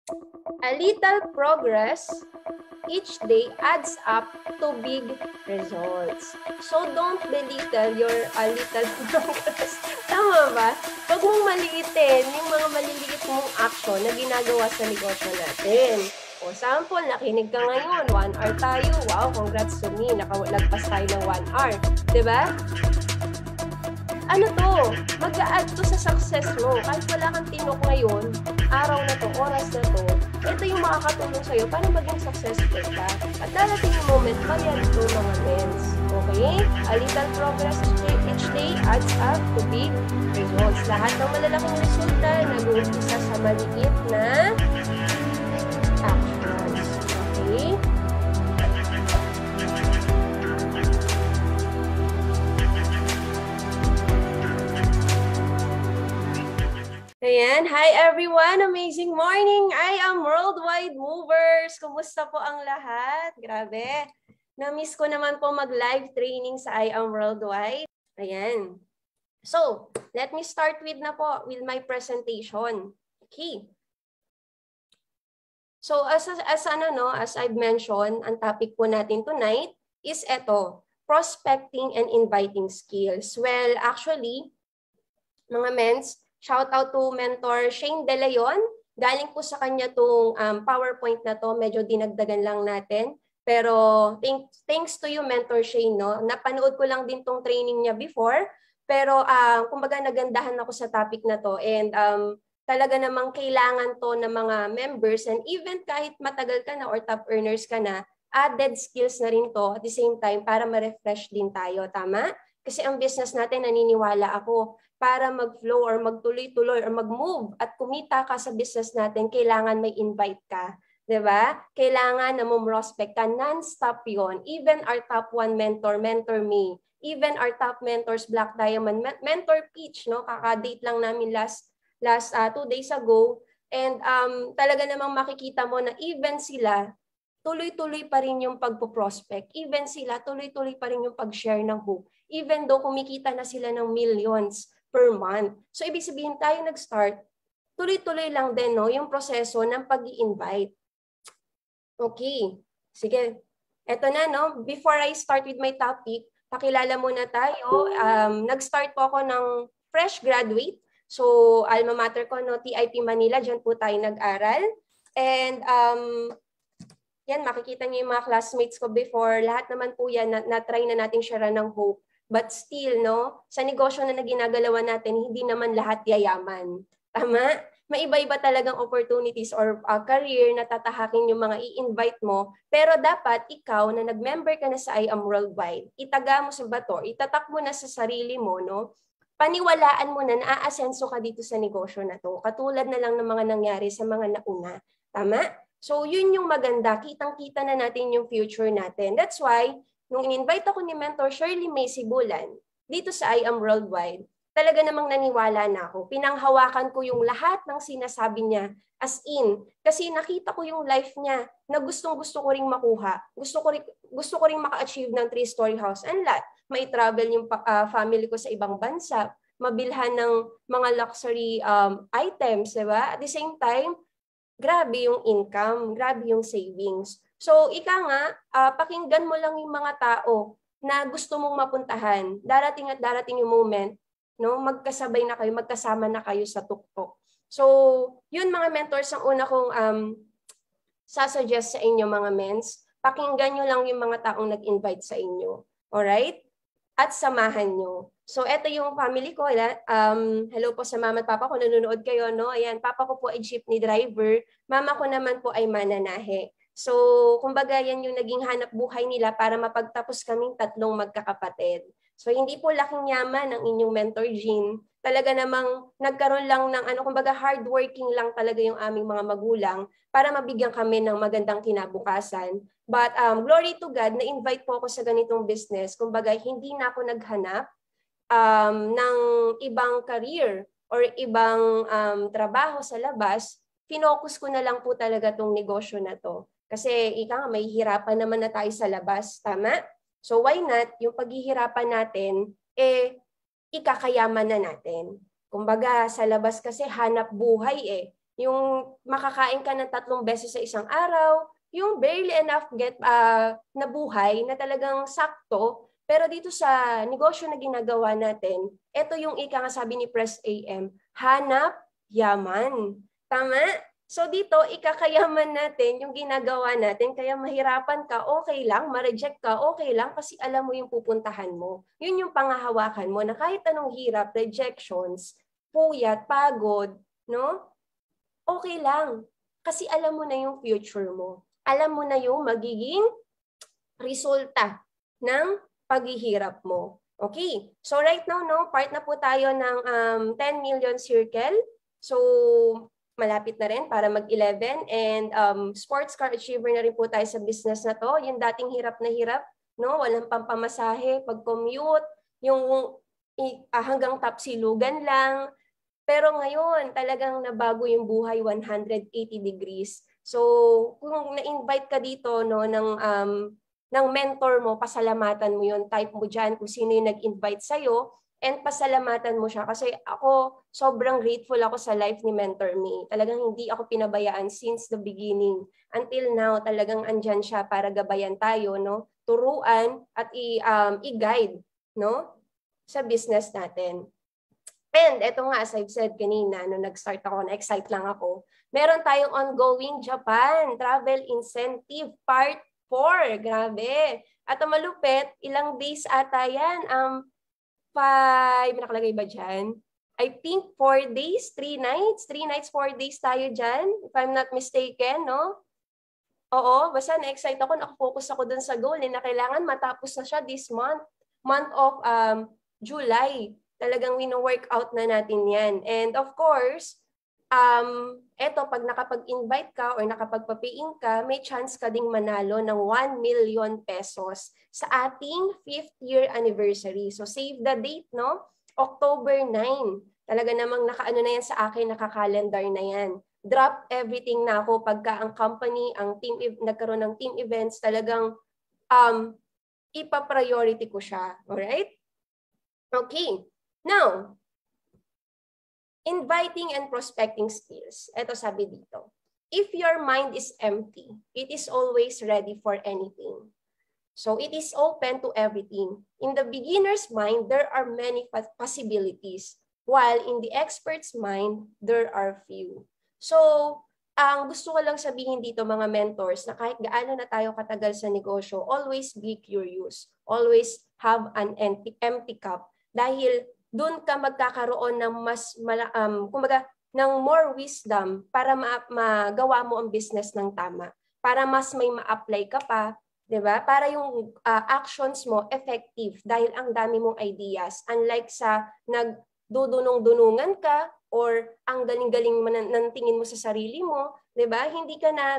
A little progress each day adds up to big results. So don't belittle your little progress. Tama ba? Huwag mong maliitin yung mga maliliit mong action na ginagawa sa negosyo natin. O sample, nakinig ka ngayon, 1 hour tayo. Wow, congrats to me. Nakalagpas tayo ng 1 hour. Diba? Ano to? Mag-a-add to sa success mo. Kahit wala kang tinok ngayon, araw na to, oras na to, ito yung makakatulong sa'yo para maging successful ka. At darating yung moment, mariali to mga mens. Okay? A little progress each day adds up to big results. Lahat ng malalaking resulta nag-uumpisa sa maliit na actions. Okay? Ayan. Hi everyone! Amazing morning! I am Worldwide Movers! Kumusta po ang lahat? Grabe! Na-miss ko naman po mag-live training sa I am Worldwide. Ayan. So, let me start with my presentation. Okay. So, as I've mentioned, ang topic po natin tonight is eto, prospecting and inviting skills. Well, actually, mga mens, shout out to Mentor Shane De Leon. Galing po sa kanya tong PowerPoint na to. Medyo dinagdagan lang natin. Pero thanks to you, Mentor Shane. No? Napanood ko lang din tong training niya before. Pero kumbaga nagandahan ako sa topic na to. And talaga namang kailangan to ng mga members. And even kahit matagal ka na or top earners ka na, added skills na rin to at the same time para ma-refresh din tayo. Tama? Kasi ang business natin, naniniwala ako, para mag-flow or magtuloy-tuloy or mag-move at kumita ka sa business natin, kailangan may invite ka. Diba? Kailangan na mo-prospect ka. Non-stop yun. Even our top 1 mentor, Mentor Me. Even our top mentors, Black Diamond, Mentor Peach, no? Kaka-date lang namin last 2 days ago. And talaga namang makikita mo na even sila, tuloy-tuloy pa rin yung pagpo-prospect. Even sila, tuloy-tuloy pa rin yung pag-share ng hope. Even though kumikita na sila ng millions per month. So, ibig sabihin tayo nag-start, tuloy-tuloy lang din no, yung proseso ng pag-i-invite. Okay. Sige. Eto na, no? Before I start with my topic, pakilala muna tayo. Nag-start po ako ng fresh graduate. So, alma mater ko, no, TIP Manila. Diyan po tayo nag-aral. And, yan, makikita niyo yung mga classmates ko before. Lahat naman po yan, na-try na natin share ng hope. But still, no, sa negosyo na ginagalawan natin, hindi naman lahat yayaman. Tama? May iba-iba talagang opportunities or career na tatahakin yung mga i-invite mo. Pero dapat ikaw na nag-member ka na sa I Am Worldwide, itaga mo sa bato, itatak mo na sa sarili mo, no? Paniwalaan mo na naaasenso ka dito sa negosyo na to. Katulad na lang ng mga nangyari sa mga nauna. Tama? So, yun yung maganda. Kitang-kita na natin yung future natin. That's why, nung in-invite ako ni Mentor Shirley May Sibulan dito sa I Am Worldwide, talaga namang naniwala na ako. Pinanghawakan ko yung lahat ng sinasabi niya as in. Kasi nakita ko yung life niya na gustong-gusto ko ring makuha. Gusto ko ring maka-achieve ng 3-story house and lot. May travel yung family ko sa ibang bansa. Mabilhan ng mga luxury items, diba? At the same time, grabe yung income, grabe yung savings. So, ika nga, pakinggan mo lang yung mga tao na gusto mong mapuntahan. Darating at darating yung moment, no, magkasabay na kayo, magkasama na kayo sa tuktok. So, yun mga mentors, ang una kong sasuggest sa inyo mga mens, pakinggan nyo lang yung mga taong nag-invite sa inyo. Alright? At samahan nyo. So, eto yung family ko. Hello po sa mama at papa ko. Nanonood kayo, no? Ayan, papa ko po ay jeepney driver. Mama ko naman po ay mananahe. So, kumbaga yan yung naging hanap buhay nila para mapagtapos kaming 3 magkakapatid. So, hindi po laking yaman ang inyong mentor Jean. Talaga namang nagkaroon lang ng kumbaga hardworking lang talaga yung aming mga magulang para mabigyan kami ng magandang kinabukasan. But glory to God, na-invite po ako sa ganitong business. Kumbaga, hindi na ako naghanap ng ibang career or ibang trabaho sa labas. Finokus ko na lang po talaga tong negosyo na to. Kasi may hirapan naman na tayo sa labas, tama? So why not, yung paghihirapan natin, ikakayaman na natin. Kumbaga, sa labas kasi hanap buhay yung makakain ka ng 3 beses sa isang araw, yung barely enough na buhay na talagang sakto. Pero dito sa negosyo na ginagawa natin, ito yung ika nga sabi ni Press AM, hanap yaman. Tama? So dito, ikakayaman natin yung ginagawa natin, kaya mahirapan ka, okay lang, ma-reject ka, okay lang, kasi alam mo yung pupuntahan mo. Yun yung pangahawakan mo na kahit anong hirap, rejections, puyat, pagod, no? Okay lang. Kasi alam mo na yung future mo. Alam mo na yung magiging resulta ng paghihirap mo. Okay. So right now, no, part na po tayo ng 10 million circle. So malapit na rin para mag-11 and sports car achiever na rin po tayo sa business na to. Yung dating hirap na hirap, no, walang pampamasahe, pag-commute, yung hanggang Tapsilugan lang. Pero ngayon, talagang nabago yung buhay 180 degrees. So, kung na-invite ka dito no ng mentor mo, pasalamatan mo yun, type mo dyan kung sino yung nag-invite sa'yo, and pasalamatan mo siya. Kasi ako, sobrang grateful ako sa life ni Mentor Me. Talagang hindi ako pinabayaan since the beginning. Until now, talagang andyan siya para gabayan tayo, no? Turuan at i-guide, no? Sa business natin. And eto nga, as I've said kanina, nung nag-start ako, na-excite lang ako, meron tayong ongoing Japan Travel Incentive Part 4. Grabe. At ang malupit, ilang days ata yan? 5, nakalagay ba dyan? I think 4 days, 3 nights. 3 nights, 4 days tayo dyan, if I'm not mistaken, no? Oo, basta na-excite ako, nakafocus ako dun sa goal na kailangan matapos na siya this month of July. Talagang wino-workout na natin yan. And of course, eto, pag nakapag-invite ka or nakapagpa-pay-in ka, may chance ka ding manalo ng 1 million pesos sa ating 5th year anniversary. So save the date, no? October 9. Talaga namang nakaano na yan sa akin, naka-calendar na yan. Drop everything na ako pagka ang company, ang team, nagkaroon ng team events, talagang ipa-priority ko siya. Alright? Okay. Now, inviting and prospecting skills. Ito sabi dito. If your mind is empty, it is always ready for anything. So it is open to everything. In the beginner's mind, there are many possibilities, while in the expert's mind, there are few. So, ang gusto ko lang sabihin dito mga mentors na kahit gaano na tayo katagal sa negosyo, always be curious. Always have an empty cup. Dahil doon ka magkakaroon ng kumbaga, ng more wisdom para magawa mo ang business ng tama. Para mas may ma-apply ka pa, 'di ba? Para yung actions mo effective dahil ang dami mong ideas. Unlike sa nagdudunong-dunungan ka or ang galing-galing ng tingin mo sa sarili mo, 'di ba? Hindi ka na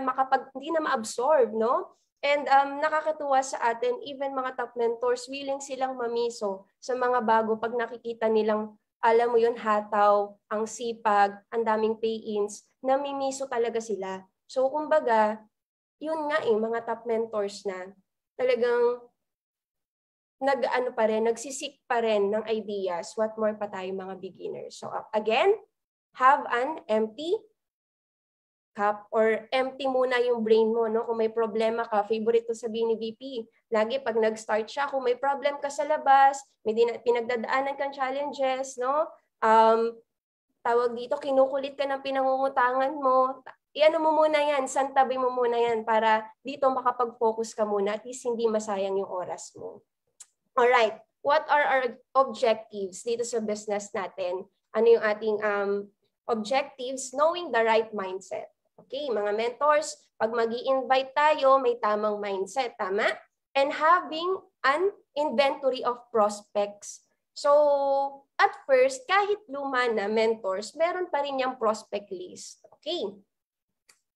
hindi na ma-absorb, no? And nakakatuwa sa atin, even mga top mentors, willing silang mamiso sa mga bago pag nakikita nilang, alam mo yun, hataw, ang sipag, ang daming pay-ins, namimiso talaga sila. So kumbaga, yun nga mga top mentors na talagang nagsisik pa rin ng ideas, what more pa tayo mga beginners. So again, have an empty cup or empty muna yung brain mo, no? Kung may problema ka, favorite to sabihin ni VP, lagi pag nag-start siya, kung may problem ka sa labas, may pinagdadaanan kang challenges, no? Tawag dito, kinukulit ka ng pinangungutangan mo, iano mo muna yan, santabi mo muna yan para dito makapag-focus ka muna, at least hindi masayang yung oras mo. Alright, what are our objectives dito sa business natin? Ano yung ating objectives? Knowing the right mindset. Okay, mga mentors, pag mag-i-invite tayo, may tamang mindset, tama? And having an inventory of prospects. So, at first, kahit luma na mentors, meron pa rin yung prospect list. Okay.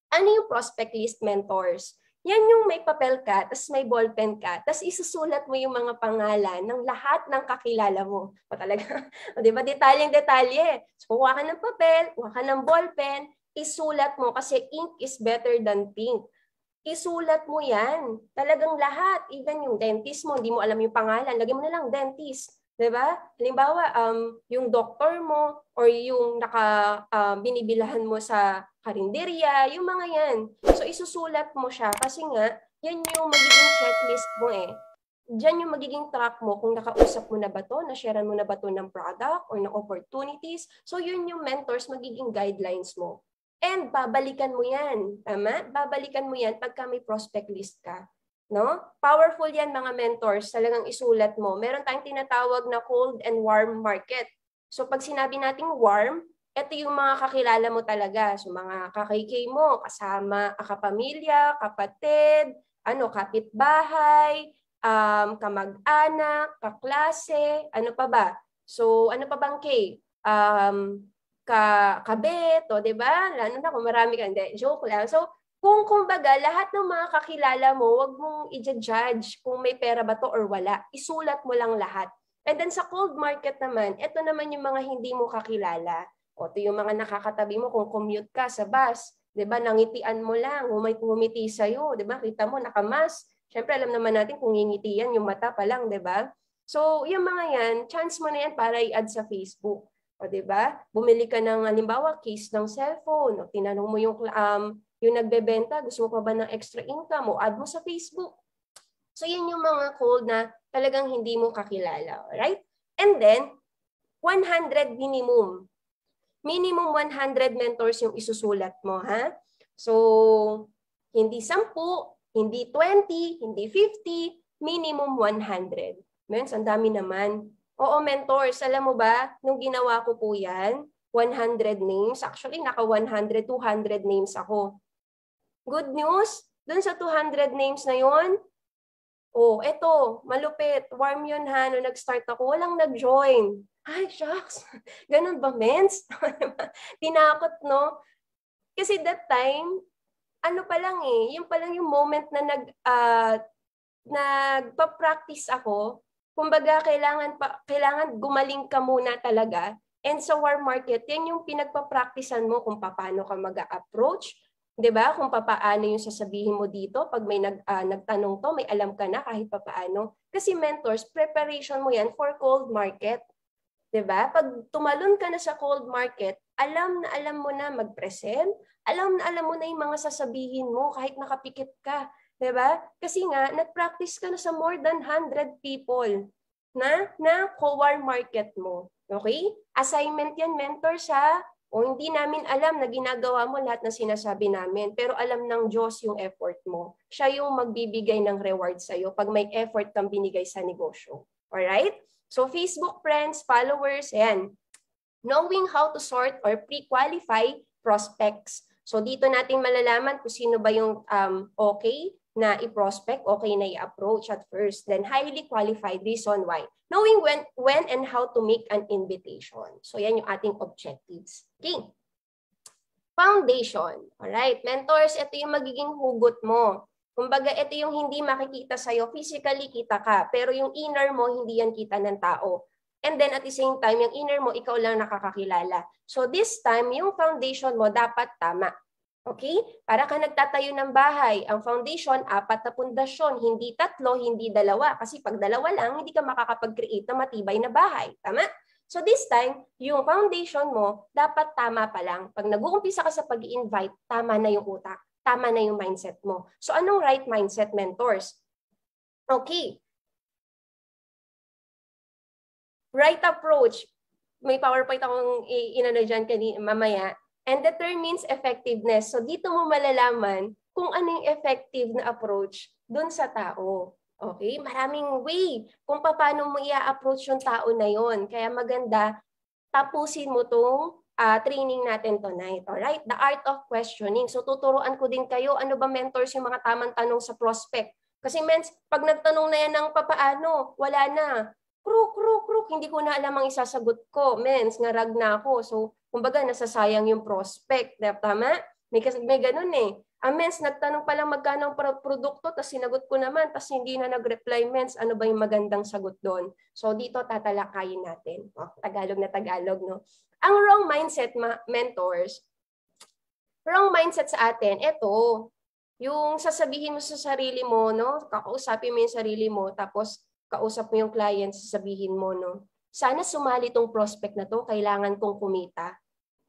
Ano yung prospect list, mentors? Yan yung may papel ka, tapos may ballpen ka, tapos isusulat mo yung mga pangalan ng lahat ng kakilala mo. O talaga, o diba, detalyeng-detalye. So, kuha ka ng papel, kuha ka ng ballpen, isulat mo kasi ink is better than pink. Isulat mo yan. Talagang lahat. Even yung dentist mo, hindi mo alam yung pangalan, lagyan mo na lang dentist. 'Diba? Halimbawa, yung doktor mo or yung binibilhan mo sa karinderya, yung mga yan. So, isusulat mo siya kasi nga, yan yung magiging checklist mo eh. Diyan yung magiging track mo kung nakausap mo na ba to, na-sharean mo na ba to ng product or ng opportunities. So, yun yung mentors, magiging guidelines mo. And babalikan mo yan. Tama? Babalikan mo yan pagka may prospect list ka. No? Powerful yan mga mentors, talagang isulat mo. Meron tayong tinatawag na cold and warm market. So pag sinabi nating warm, ito yung mga kakilala mo talaga. So mga kakay mo, kasama, kapamilya, kapatid, kapitbahay, kamag-anak, kaklase, ano pa ba? So ano pa bang K? Kabet, o 'di ba? Lalo na kung marami ka, hindi, joke lang. So kung kumbaga, lahat ng mga kakilala mo, wag mong i-judge kung may pera ba to or wala. Isulat mo lang lahat. And then sa cold market naman, ito naman yung mga hindi mo kakilala. O ito yung mga nakakatabi mo kung commute ka sa bus. 'Di ba? Nangitian mo lang, ngumiti sa'yo. 'Di ba? Kita mo, nakamas. Siyempre, alam naman natin kung ngingiti yan, yung mata pa lang, 'di ba? So, yung mga yan, chance mo na yan para i-add sa Facebook. O 'di ba? Bumili ka ng halimbawa case ng cellphone, o tinanong mo yung nagbebenta, gusto mo pa ba ng extra income o add mo sa Facebook. So yun yung mga cold na talagang hindi mo kakilala, right? And then 100 minimum. Minimum 100 mentors yung isusulat mo, ha? So hindi 10, hindi 20, hindi 50, minimum 100. Mens, ang dami naman. Oo, mentors, alam mo ba, nung ginawa ko po yan, 100 names, actually naka 100, 200 names ako. Good news, dun sa 200 names na yon, eto, malupit, warm yun ha, nung nag-start ako, walang nag-join. Ay, shucks, ganun ba, mens? Tinakot, no? Kasi that time, ano pa lang yung pa lang yung moment na nagpa-practice ako, kumbaga kailangan gumaling ka muna talaga. And sa warm market, yan yung pinagpa-practicean mo kung paano ka mag-approach, 'di ba? Kung paano yung sasabihin mo dito pag may nagtanong to, may alam ka na kahit paano. Kasi mentors, preparation mo yan for cold market. 'Di ba? Pag tumalon ka na sa cold market, alam na alam mo na mag-present, alam na alam mo na yung mga sasabihin mo kahit nakapikit ka. 'Di ba? Kasi nga nag-practice ka na sa more than 100 people na co-warm market mo. Okay? Assignment yan, mentors ha. O hindi namin alam na ginagawa mo lahat ng sinasabi namin, pero alam ng Diyos yung effort mo. Siya yung magbibigay ng reward sa'yo pag may effort kang binigay sa negosyo. Alright? So Facebook friends, followers, ayan. Knowing how to sort or pre-qualify prospects. So dito natin malalaman kung sino ba yung okay na i-prospect, okay na i-approach at first. Then highly qualified, reason why. Knowing when and how to make an invitation. So yan yung ating objectives. Okay. Foundation. Alright, mentors, ito yung magiging hugot mo. Kumbaga, ito yung hindi makikita sa'yo. Physically, kita ka. Pero yung inner mo, hindi yan kita ng tao. And then, at the same time, yung inner mo, ikaw lang nakakakilala. So, this time, yung foundation mo dapat tama. Okay? Para ka nagtatayo ng bahay. Ang foundation, 4 na pundasyon. Hindi 3, hindi 2. Kasi pag 2 lang, hindi ka makakapag-create ng matibay na bahay. Tama? So this time, yung foundation mo, dapat tama pa lang. Pag nag-uumpisa ka sa pag-i-invite, tama na yung utak. Tama na yung mindset mo. So anong right mindset, mentors? Okay. Right approach. May PowerPoint akong inano dyan mamaya. And determines effectiveness. So dito mo malalaman kung ano yung effective na approach dun sa tao. Okay? Maraming way kung paano mo i-approach yung tao na yon. Kaya maganda, tapusin mo tong training natin tonight. Alright? The art of questioning. So tuturuan ko din kayo, ano ba mentors yung mga tamang tanong sa prospect. Kasi mens, pag nagtanong na yan ng papaano, wala na. Kruk, hindi ko na alam ang isasagot ko. Mens, ngarag na ako. So, kumbaga, nasasayang yung prospect. Tama? May ganun eh. Mens, nagtanong pa lang magkano ang produkto, tapos sinagot ko naman, tapos hindi na nag-reply, mens, ano ba yung magandang sagot doon? So, dito tatalakayin natin. Tagalog na Tagalog, no? Ang wrong mindset, mentors, wrong mindset sa atin, ito, yung sasabihin mo sa sarili mo, no? Kakausapin mo yung sarili mo, tapos kausap mo yung client, sasabihin mo, no, sana sumali tong prospect na to, kailangan kong kumita.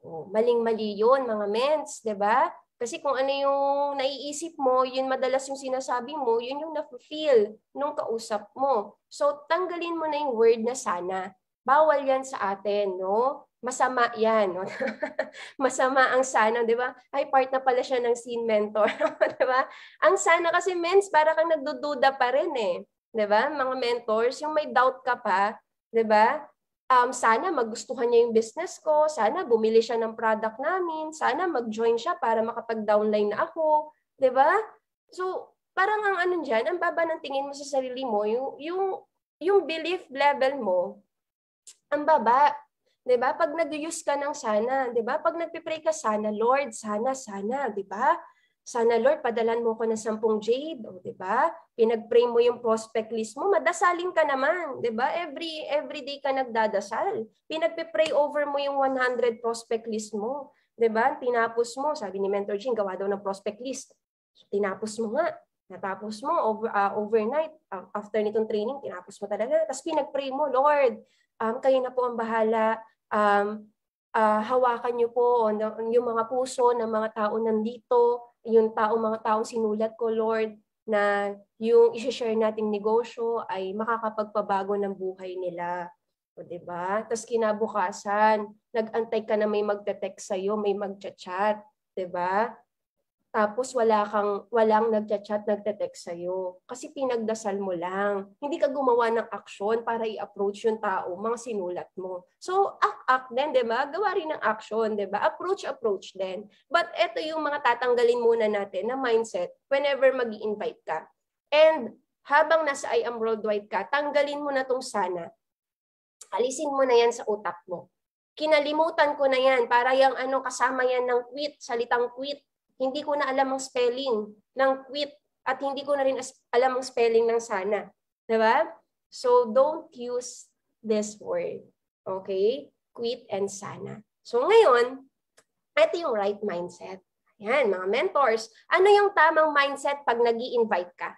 Oh, maling-mali yun, mga mens, di ba? Kasi kung ano yung naiisip mo, yun madalas yung sinasabi mo, yun yung na-feel nung kausap mo. So, tanggalin mo na yung word na sana. Bawal yan sa atin, no? Masama yan, no? Masama ang sana, di ba? Ay, part na pala siya ng scene mentor, di ba? Ang sana kasi, mens, para kang nagdududa pa rin eh. Di ba? Mga mentors, yung may doubt ka pa, di ba? Sana magustuhan niya yung business ko, sana bumili siya ng product namin, sana mag-join siya para makapag-downline na ako, 'di ba? So, parang ang ano diyan, ang baba ng tingin mo sa sarili mo, yung belief level mo, ang baba. 'Di ba? Pag nag-use ka ng sana, 'di ba? Pag nagpe-pray ka sana, Lord, sana, 'di ba? Sana Lord, padalan mo ko ng 10 jade, o 'di ba? Pinag-pray mo yung prospect list mo, madasalin ka naman, 'di ba? Every day ka nagdadasal. Pinagpe-pray over mo yung 100 prospect list mo, 'di ba? Tinapos mo, sabi ni Mentor Jean, gawa daw ng prospect list. So, tinapos mo nga. Natapos mo overnight, after nitong training, tinapos mo talaga. Tapos pinag-pray mo, Lord, kayo na po ang bahala. Hawakan niyo po yung mga puso ng mga tao nandito, yung mga taong sinulat ko, Lord, na yung i-share nating negosyo ay makakapagpabago ng buhay nila. O, diba? Tapos kinabukasan, nag-antay ka na may magte-text sa'yo, may mag-chat, diba? Tapos walang nagchat-chat, nagte-text sa'yo. Kasi pinagdasal mo lang. Hindi ka gumawa ng aksyon para i-approach yung tao, mga sinulat mo. So, act din, di ba? Gawa rin ng action, di ba? Approach din. But ito yung mga tatanggalin muna natin na mindset whenever mag-i-invite ka. And habang nasa I Am Worldwide ka, tanggalin mo na tong sana. Alisin mo na yan sa utak mo. Kinalimutan ko na yan. Para yung kasama yan ng quit, salitang quit. Hindi ko na alam ang spelling ng quit at hindi ko na rin alam ang spelling ng sana. Diba? So, don't use this word. Okay? Quit and sana. So, ngayon, ito yung right mindset. Yan, mga mentors. Ano yung tamang mindset pag nag-i-invite ka?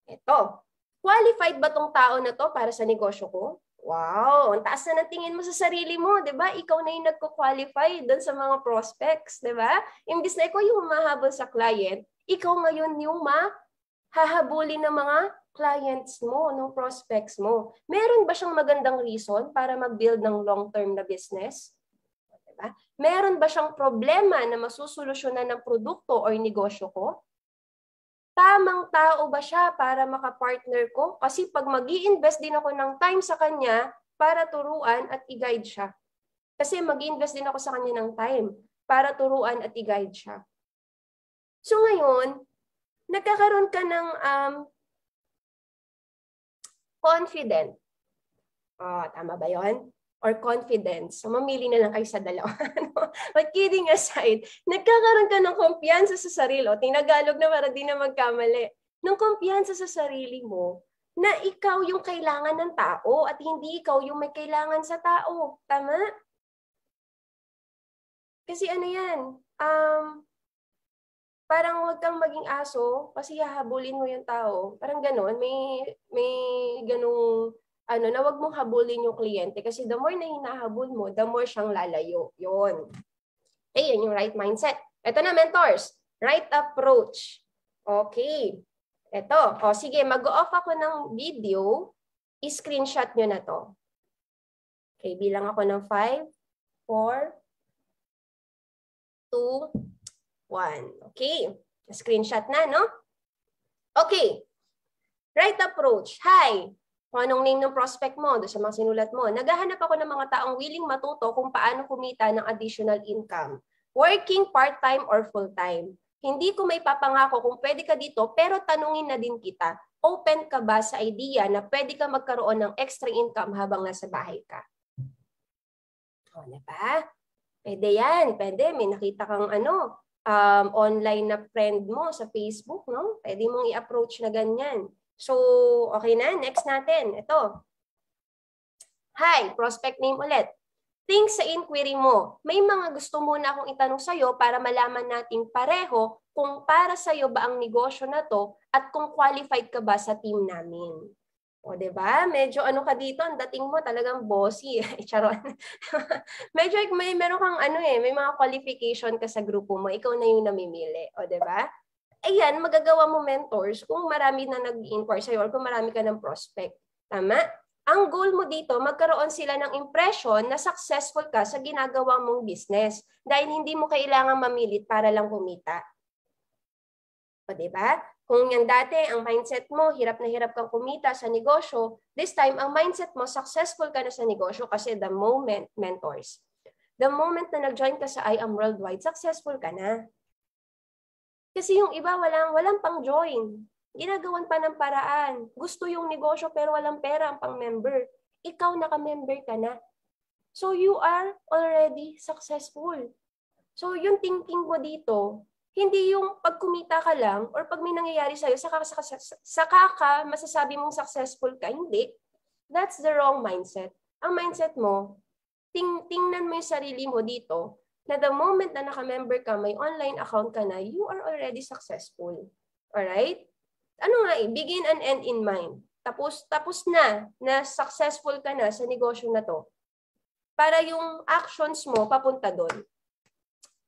Ito. Qualified ba tong tao na to para sa negosyo ko? Wow, ang taas na ng tingin mo sa sarili mo, 'di ba? Ikaw na yung nagko-qualify doon sa mga prospects, 'di ba? Imbis na ikaw yung humahabol sa client, ikaw ngayon yung hahabulin ng mga clients mo, ng prospects mo. Meron ba siyang magandang reason para mag-build ng long-term na business? 'Di ba? Meron ba siyang problema na masusolusyonan ng produkto or negosyo ko? Tamang tao ba siya para makapartner ko? Kasi pag mag-i-invest din ako ng time sa kanya para turuan at i-guide siya. Kasi mag-i-invest din ako sa kanya ng time para turuan at i-guide siya. So ngayon, nagkakaroon ka ng confident. Tama ba yon? Or confidence. So, mamili na lang kayo sa dalawa. But kidding aside, nagkakaroon ka ng kumpiyansa sa sarili. O, tinagalog na para di na magkamali. Ng kumpiyansa sa sarili mo na ikaw yung kailangan ng tao at hindi ikaw yung may kailangan sa tao. Tama? Kasi ano yan? Parang huwag kang maging aso kasi hahabulin mo yung tao. Parang gano'n. May ganung na wag mong habulin yung kliyente kasi the more na hinahabol mo, the more siyang lalayo. Yun. Okay, yun yung right mindset. Ito na, mentors. Right approach. Okay. Ito. O, sige, mag-off ako ng video. I-screenshot nyo na to. Okay, bilang ako ng 5, 4, 2, 1. Okay. Screenshot na, no? Okay. Right approach. Hi. Kung anong name ng prospect mo, doon sa mga sinulat mo. Naghahanap ako ng mga taong willing matuto kung paano kumita ng additional income. Working part-time or full-time. Hindi ko may papangako kung pwede ka dito, pero tanungin na din kita. Open ka ba sa idea na pwede ka magkaroon ng extra income habang nasa bahay ka? O, diba? Pwede yan. Pwede. May nakita kang online na friend mo sa Facebook, no? Pwede mong i-approach na ganyan. So, okay na. Next natin. Ito. Hi, prospect name ulit. Think sa inquiry mo. May mga gusto muna akong itanong sa'yo para malaman nating pareho kung para sa'yo ba ang negosyo na to at kung qualified ka ba sa team namin. O, diba? Medyo ano ka dito, ang dating mo talagang bossy. Charon. Medyo meron kang may mga qualification ka sa grupo mo, ikaw na yung namimili. O, diba? Ayan, magagawa mo mentors kung marami na nag-inquire sa'yo or kung marami ka ng prospect. Tama? Ang goal mo dito, magkaroon sila ng impression na successful ka sa ginagawa mong business dahil hindi mo kailangang mamilit para lang kumita. O, diba? Kung yung dati, ang mindset mo, hirap na hirap kang kumita sa negosyo, this time, ang mindset mo, successful ka na sa negosyo kasi the moment, mentors. The moment na nag-join ka sa I Am Worldwide, successful ka na. Kasi yung iba, walang pang-join. Ginagawan pa ng paraan. Gusto yung negosyo pero walang pera ang pang-member. Ikaw naka-member ka na. So you are already successful. So yung thinking mo dito, hindi yung pag kumita ka lang or pag may nangyayari sa'yo, saka ka masasabi mong successful ka. Hindi. That's the wrong mindset. Ang mindset mo, tingnan mo yung sarili mo dito na the moment na naka-member ka, may online account ka na, you are already successful. Alright? Ano nga begin and end in mind. Tapos na successful ka na sa negosyo na to. Para yung actions mo papunta doon.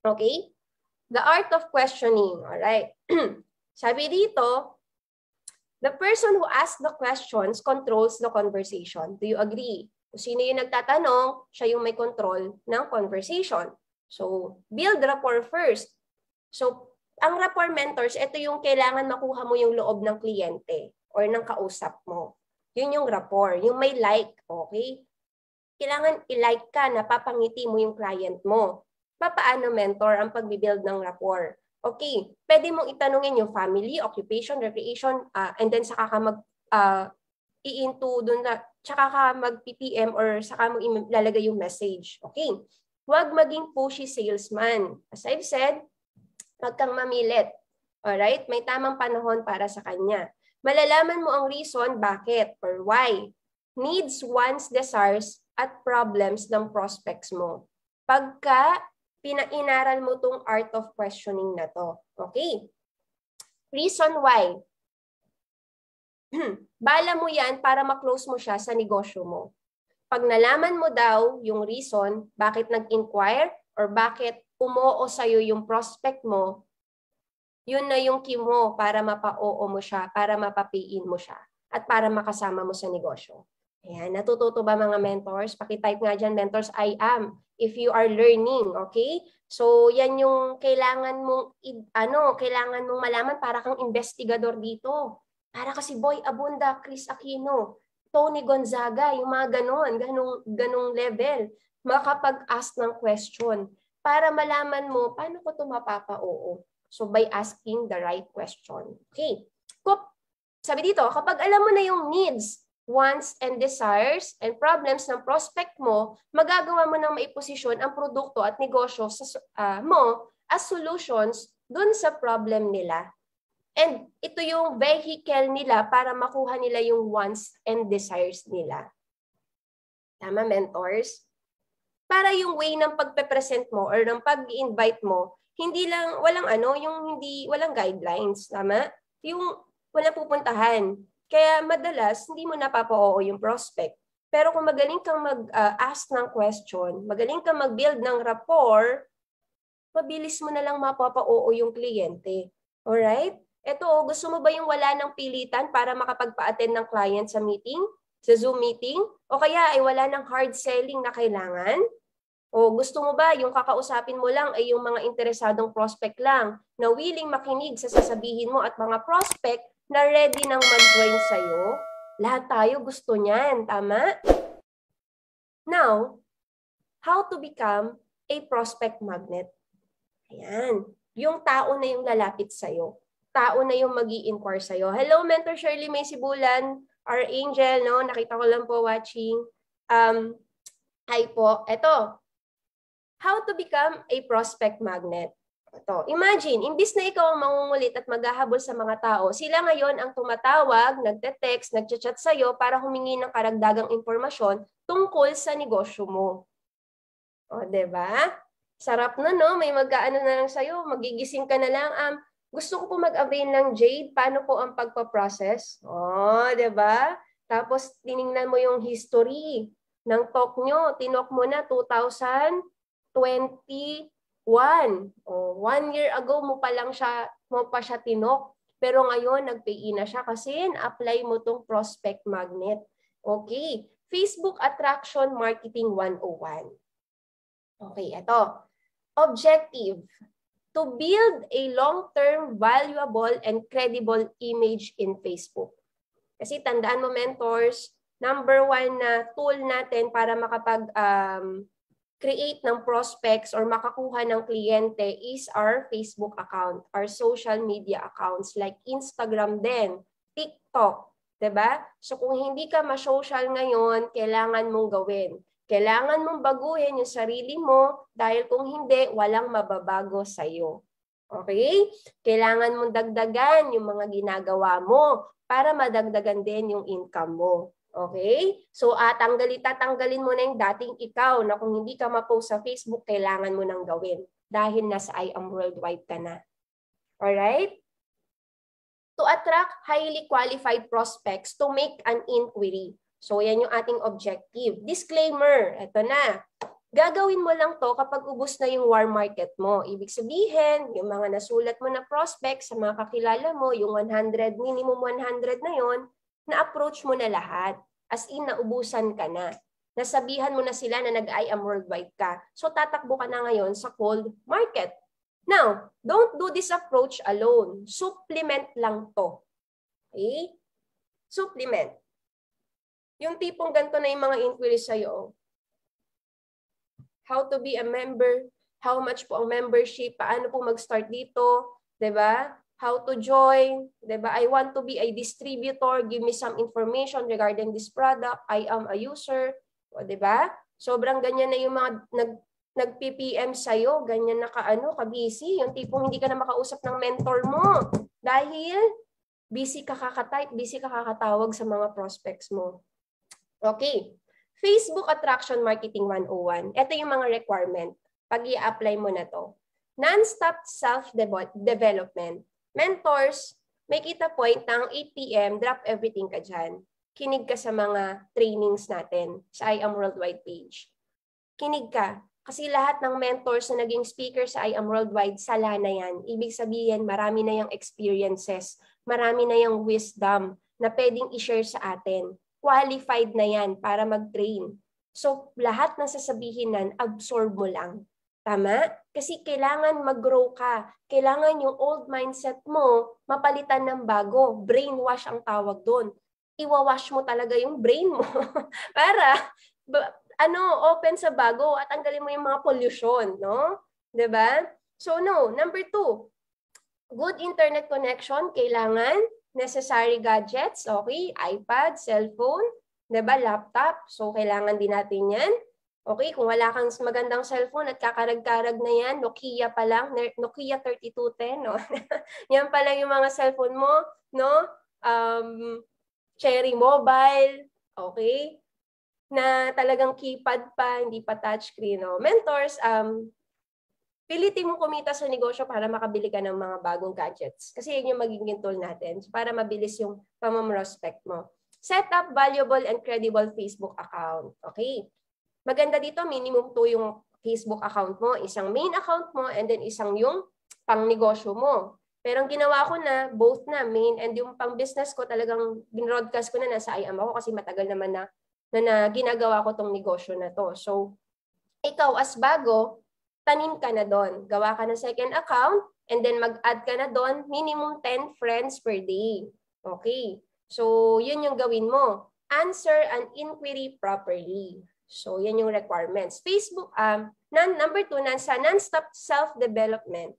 Okay? The art of questioning. Alright. Sabi dito, the person who asks the questions controls the conversation. Do you agree? Kung sino yung nagtatanong, siya yung may control ng conversation. So, build rapport first. So, ang rapport mentors, ito yung kailangan makuha mo yung loob ng kliyente or ng kausap mo. Yun yung rapport, yung may like, okay? Kailangan i-like ka, napapangiti mo yung client mo. Paano mentor ang pagbibuild ng rapport? Okay, pwede mong itanungin yung family, occupation, recreation, and then saka ka i-into dun na, saka ka mag-PPM or saka mo ilalagay yung message. Okay, huwag maging pushy salesman. As I've said, huwag kang mamilit. Alright, may tamang panahon para sa kanya. Malalaman mo ang reason bakit or why. Needs, wants, desires, at problems ng prospects mo. Pagka inaral mo tong art of questioning na to. Okay? Reason why. Bala mo yan para ma-close mo siya sa negosyo mo. Pag nalaman mo daw yung reason, bakit nag-inquire or bakit umoo sa'yo yung prospect mo, yun na yung key mo para mapa-oo mo siya, para mapa-pay-in mo siya, at para makasama mo sa negosyo. Ayan, natututo ba mga mentors? Pakitype nga dyan, mentors, I am. If you are learning, okay? So, yan yung kailangan mong, kailangan mong malaman para kang investigador dito. Para kasi Boy Abunda, Chris Aquino, Tony Gonzaga, yung mga ganong level. Makapag-ask ng question para malaman mo, paano ko ito mapapa-oo? So, by asking the right question. Okay. Sabi dito, kapag alam mo na yung needs, wants, and desires, and problems ng prospect mo, magagawa mo ng maiposisyon ang produkto at negosyo mo as solutions dun sa problem nila. And ito yung vehicle nila para makuha nila yung wants and desires nila. Tama, mentors? Para yung way ng pagpe-present mo or ng pag-invite mo, hindi lang, walang guidelines, tama? Yung walang pupuntahan. Kaya madalas, hindi mo napapa-oo yung prospect. Pero kung magaling kang mag-ask ng question, magaling kang mag-build ng rapport, mabilis mo na lang mapapa-oo yung kliyente. Alright? Ito, gusto mo ba yung wala ng pilitan para makapagpa-attend ng client sa meeting, sa Zoom meeting? O kaya ay wala ng hard selling na kailangan? O gusto mo ba yung kakausapin mo lang ay yung mga interesadong prospect lang na willing makinig sa sasabihin mo at mga prospect na ready nang mag-join sa'yo? Lahat tayo gusto niyan, tama? Now, how to become a prospect magnet? Ayan, yung tao na yung lalapit sa'yo. Tao na yung mag-i-inquire sa'yo. Hello, Mentor Shirley May Sibulan, our angel, no? Nakita ko lang po watching. Hi po. Ito, how to become a prospect magnet. Ito, imagine, imbis na ikaw ang mangungulit at maghahabol sa mga tao, sila ngayon ang tumatawag, nagte-text, nagchat-chat sa'yo para humingi ng karagdagang impormasyon tungkol sa negosyo mo. O, diba? Sarap na, no? May mag-aano na lang sa'yo, magigising ka na lang. Gusto ko po mag-avail ng Jade. Paano po ang pagpa-process? O, diba? Tapos tiningnan mo yung history ng talk nyo. Tinok mo na 2021. O, 1 year ago mo pa siya tinok. Pero ngayon, nag-pay na siya kasi apply mo tong prospect magnet. Okay. Facebook Attraction Marketing 101. Okay, ito. Objective. To build a long-term, valuable, and credible image in Facebook. Kasi tandaan mo, mentors, number 1 na tool natin para makapag-create ng prospects or makakuha ng kliyente is our Facebook account, our social media accounts like Instagram din, TikTok, diba? So kung hindi ka ma-social ngayon, kailangan mong gawin. Kailangan mong baguhin yung sarili mo dahil kung hindi, walang mababago sa'yo. Okay? Kailangan mong dagdagan yung mga ginagawa mo para madagdagan din yung income mo. Okay? So, tatanggalin mo na yung dating ikaw na kung hindi ka ma-post sa Facebook, kailangan mo nang gawin dahil nasa I Am Worldwide ka na. Alright? To attract highly qualified prospects to make an inquiry. So, yan yung ating objective. Disclaimer, eto na. Gagawin mo lang to kapag ubos na yung warm market mo. Ibig sabihin, yung mga nasulat mo na prospects sa mga kakilala mo, yung 100, minimum 100 na yon, na-approach mo na lahat. As in, naubusan ka na. Nasabihan mo na sila na nag-I Am Worldwide ka. So, tatakbo ka na ngayon sa cold market. Now, don't do this approach alone. Supplement lang to. Okay? Supplement. Yung tipong ganito na yung mga inquiries sa'yo. How to be a member, how much po ang membership, paano po mag-start dito, 'di ba? How to join, 'di ba? I want to be a distributor, give me some information regarding this product. I am a user, o 'di ba? Sobrang ganyan na yung mga nag-PPM sa'yo, ganyan na ka-busy, yung tipong hindi ka na makausap ng mentor mo dahil busy ka kaka-type, busy ka kakatawag sa mga prospects mo. Okay. Facebook Attraction Marketing 101. Ito yung mga requirement. Pag i-apply mo na to. Non-stop self-development. Mentors, may kita point ng 8 p.m., drop everything ka dyan. Kinig ka sa mga trainings natin sa I Am Worldwide page. Kinig ka. Kasi lahat ng mentors na naging speaker sa I Am Worldwide, sala na yan. Ibig sabihin, marami na yung experiences, marami na yung wisdom na pwedeng i-share sa atin. Qualified na yan para mag-train. So, lahat ng sasabihin nan, absorb mo lang. Tama? Kasi kailangan mag-grow ka. Kailangan yung old mindset mo, mapalitan ng bago. Brainwash ang tawag doon. Iwawash mo talaga yung brain mo para open sa bago at tanggalin mo yung mga pollution, no? 'Di ba? So, no. Number 2, good internet connection, kailangan. Necessary gadgets, okay? iPad, cellphone, 'di ba? Laptop. So, kailangan din natin yan. Okay, kung wala kang magandang cellphone at kakarag-karag na yan, Nokia pa lang, Nokia 3210, no? Yan pa lang yung mga cellphone mo, no? Cherry Mobile, okay? Na talagang keypad pa, hindi pa touchscreen, no? Mentors, pilitin mo kumita sa negosyo para makabili ka ng mga bagong gadgets. Kasi yun yung magiging tool natin para mabilis yung pamamrospect mo. Set up valuable and credible Facebook account. Okay. Maganda dito, minimum 2 yung Facebook account mo. Isang main account mo and then isang yung pang negosyo mo. Pero ang ginawa ko na, both na, main and yung pang business ko, talagang binroadcast ko na nasa IAM ako kasi matagal naman na ginagawa ko tong negosyo na to. So, ikaw as bago, tanim ka na doon. Gawa ka ng second account, and then mag-add ka na doon, minimum 10 friends per day. Okay. So, yun yung gawin mo. Answer an inquiry properly. So, yan yung requirements. Facebook, number 2, sa non-stop self-development.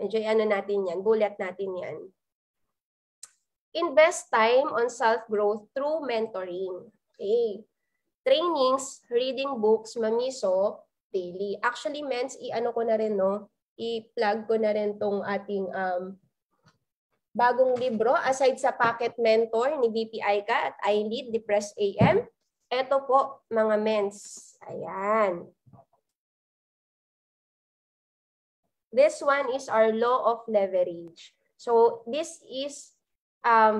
Enjoy natin yan. Bullet natin yan. Invest time on self-growth through mentoring. Okay. Trainings, reading books, mamiso, daily. Actually, mens, i-ano ko na rin, no? I-plug ko na rin tong ating bagong libro. Aside sa Pocket Mentor ni VP Aika at I Lead, Depressed AM. Ito po, mga mens. Ayan. This one is our law of leverage. So, this is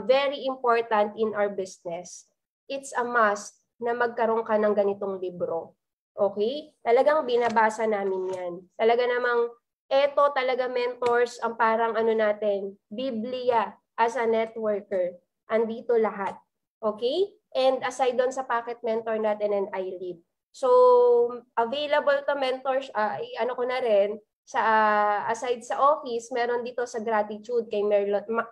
very important in our business. It's a must na magkaroon ka ng ganitong libro. Okay? Talagang binabasa namin yan. Talaga namang, eto talaga mentors, ang parang ano natin, Biblia as a networker. Andito lahat. Okay? And aside doon sa Pocket Mentor natin and iLead. So, available to mentors, ano ko na rin, sa aside sa office, meron dito sa gratitude kay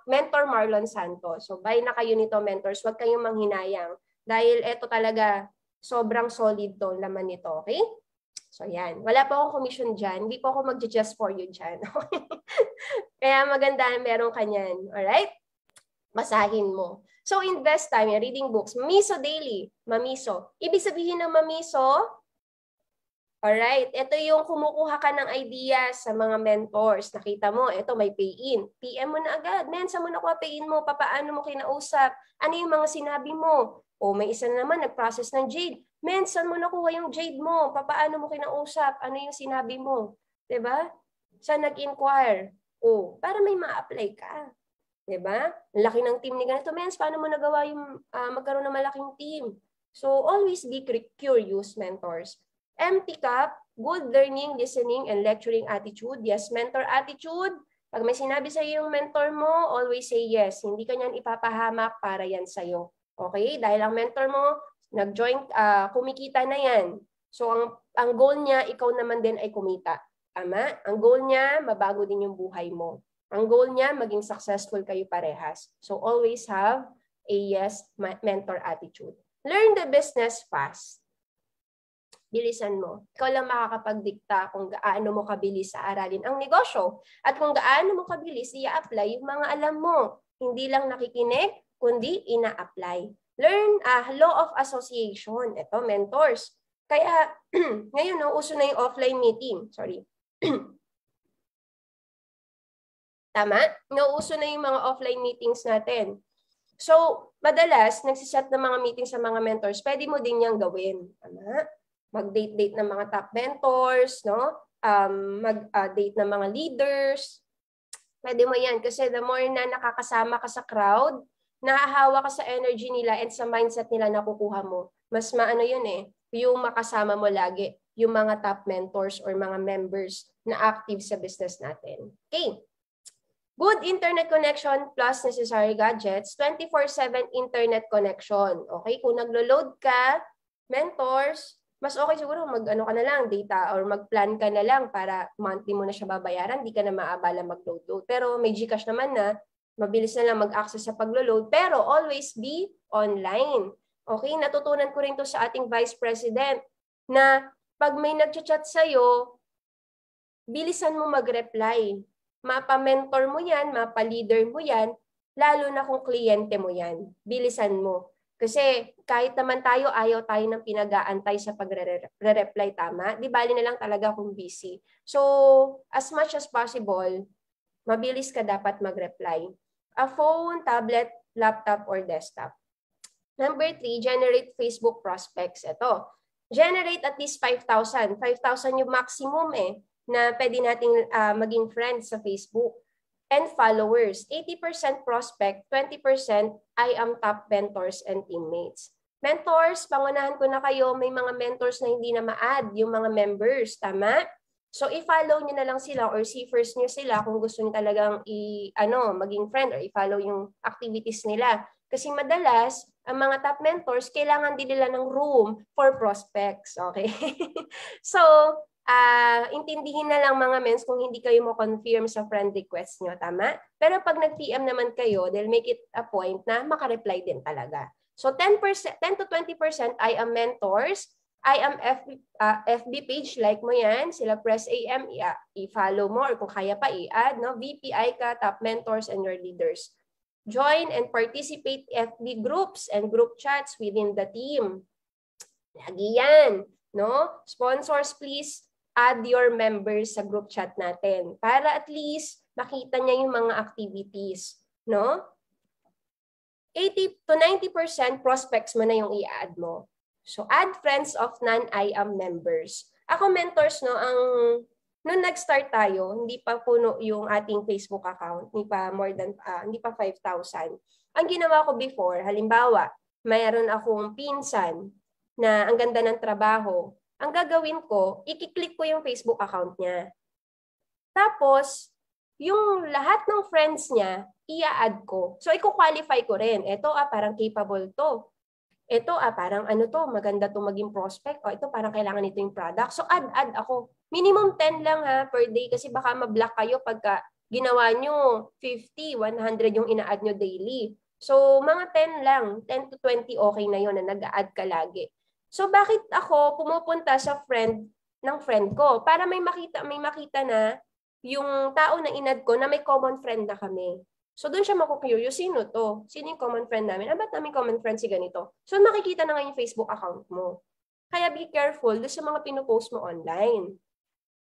Mentor Marlon Santos. So, buy na kayo nito, mentors. Huwag kayong manghinayang. Dahil eto talaga, sobrang solid to laman nito. Okay? So, yan. Wala pa akong commission dyan. Hindi po ako mag-just for you dyan. Kaya maganda, meron ka niyan. Alright? Basahin mo. So, invest time, reading books. Mamiso daily. Mamiso. Ibig sabihin ng mamiso, alright, ito yung kumukuha ka ng idea sa mga mentors. Nakita mo, ito may pay-in. PM mo na agad. Men, saan mo nakuha pay-in mo? Papaano mo kinausap? Ano yung mga sinabi mo? O may isa na naman, nag-process ng Jade. Men, saan mo nakuha yung Jade mo? Papaano mo kinausap? Ano yung sinabi mo? Diba? Saan nag-inquire? O, para may ma-apply ka. Diba? Laki ng team ni ganito. Mens, paano mo nagawa yung magkaroon ng malaking team? So, always be curious, mentors. Empty cup, good learning, listening, and lecturing attitude. Yes, mentor attitude. Pag may sinabi sa iyo yung mentor mo, always say yes. Hindi ka niyan ipapahamak para yan sa'yo. Okay? Dahil ang mentor mo, nag-join, kumikita na yan. So, ang goal niya, ikaw naman din ay kumita. Tama? Ang goal niya, mabago din yung buhay mo. Ang goal niya, maging successful kayo parehas. So, always have a yes mentor attitude. Learn the business fast. Bilisan mo. Ikaw lang makakapagdikta kung gaano mo kabilis sa aralin ang negosyo at kung gaano mo kabilis i-apply yung mga alam mo. Hindi lang nakikinig, kundi ina-apply. Learn law of association. Ito, mentors. Kaya, ngayon, uso na yung offline meeting. Sorry. Tama? Nauuso na yung mga offline meetings natin. So, madalas, nagsiset ng mga meetings sa mga mentors, pwede mo din niyang gawin. Tama? Mag-date-date ng mga top mentors, no? Mag-date ng mga leaders. Pwede mo yan kasi the more na nakakasama ka sa crowd, nahahawa ka sa energy nila and sa mindset nila na kukuha mo. Mas maano yun eh, yung makasama mo lagi, yung mga top mentors or mga members na active sa business natin. Okay. Good internet connection plus necessary gadgets, 24/7 internet connection. Okay, kung naglo-load ka, mentors, mas okay siguro mag-ano ka na lang, data or mag-plan ka na lang para monthly mo na siya babayaran, di ka na maabala mag-load. Pero may GCash naman na, mabilis na lang mag-access sa paglo-load, pero always be online. Okay, natutunan ko rin to sa ating Vice President na pag may nag-chat sa'yo, bilisan mo mag-reply. Mapa-mentor mo yan, mapa-leader mo yan, lalo na kung kliyente mo yan. Bilisan mo. Kasi kahit naman tayo, ayaw tayo ng pinag-aantay sa pagre-reply, tama? Di bali na lang talaga kung busy. So, as much as possible, mabilis ka dapat mag-reply. A phone, tablet, laptop, or desktop. Number 3, generate Facebook prospects. Ito, generate at least 5,000. 5,000 yung maximum na pwede nating maging friends sa Facebook. And followers, 80% prospect, 20% I am top mentors and teammates. Mentors, pangunahan ko na kayo, may mga mentors na hindi na ma-add yung mga members, tama? So i-follow niyo na lang sila or see first niyo sila kung gusto niyo talagang maging friend or i-follow yung activities nila. Kasi madalas, ang mga top mentors, kailangan din nila ng room for prospects, okay? So, intindihin na lang mga mens kung hindi kayo mo confirm sa friend request nyo, tama? Pero pag nag-PM naman kayo, they'll make it a point na makareply din talaga. So 10 to 20% I am mentors, I am FB page, like mo yan, sila Press AM, i-follow mo or kung kaya pa i-add, no? VPI ka, top mentors, and your leaders. Join and participate FB groups and group chats within the team. Lagi yan, no? Sponsors, please add your members sa group chat natin para at least makita niya yung mga activities, no? 80 to 90% prospects mo na yung i-add mo. So, add friends of non-IAM members. Ako, mentors, no, ang Nung nag-start tayo, hindi pa puno yung ating Facebook account, hindi pa 5,000. Ang ginawa ko before, halimbawa, mayroon akong pinsan na ang ganda ng trabaho. Ang gagawin ko, i-click ko yung Facebook account niya. Tapos, yung lahat ng friends niya, i-add ko. So, i-qualify ko rin. Ito, parang capable to. Ito, parang ano to, maganda to maging prospect. O, ito, parang kailangan nito yung product. So, add ako. Minimum 10 lang per day kasi baka ma-block kayo pagka ginawa nyo 50, 100 yung ina-add nyo daily. So, mga 10 lang. 10 to 20 okay na yun na nag-add ka lagi. So, bakit ako pumupunta sa friend ng friend ko? Para may makita na yung tao na inad ko na may common friend na kami. So, doon siya maku-curious, sino to? Sino yung common friend namin? Ba't namin common friend si ganito? So, makikita na nga yung Facebook account mo. Kaya be careful doon sa mga pinupost mo online.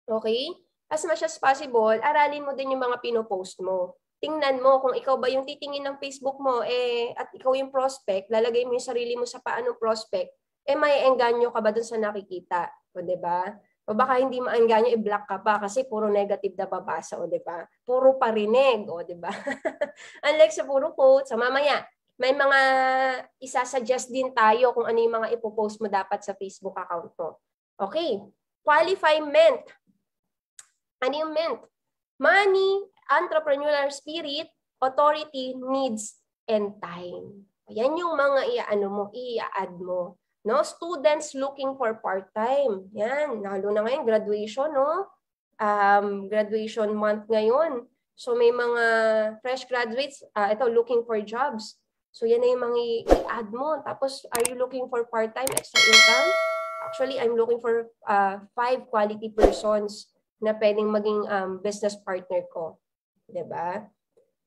Okay? As much as possible, aralin mo din yung mga pinupost mo. Tingnan mo kung ikaw ba yung titingin ng Facebook mo, at ikaw yung prospect, lalagay mo yung sarili mo sa paanong prospect, may engganyo ka ba doon sa nakikita? O, diba? O baka hindi maengganyo, i-block ka pa kasi puro negative na babasa, o diba? Puro parinig, o diba? Unlike sa puro quotes, mamaya, may mga isasuggest din tayo kung ano yung mga ipopost mo dapat sa Facebook account mo. Okay. Qualify meant. Ano yung meant? Money, entrepreneurial spirit, authority, needs, and time. Yan yung mga i-add mo. No, students looking for part-time. Yan, lalo na ngayon graduation, no? Graduation month ngayon. So may mga fresh graduates looking for jobs. So yan na yung mga i-add mo. Tapos are you looking for part-time extra income? Actually, I'm looking for 5 quality persons na pwedeng maging business partner ko. 'Di ba?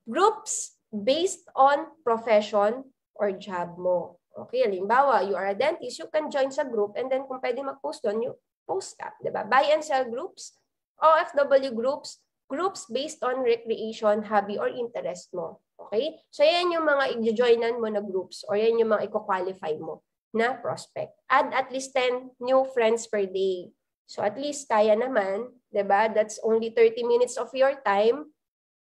Groups based on profession or job mo. Okay, halimbawa, you are a dentist, you can join sa group and then kung pwede mag-post doon, you post ka. Diba? Buy and sell groups, OFW groups, groups based on recreation, hobby, or interest mo. Okay? So, yan yung mga i-joinan mo na groups or yan yung mga i-qualify mo na prospect. Add at least 10 new friends per day. So, at least kaya naman, diba? That's only 30 minutes of your time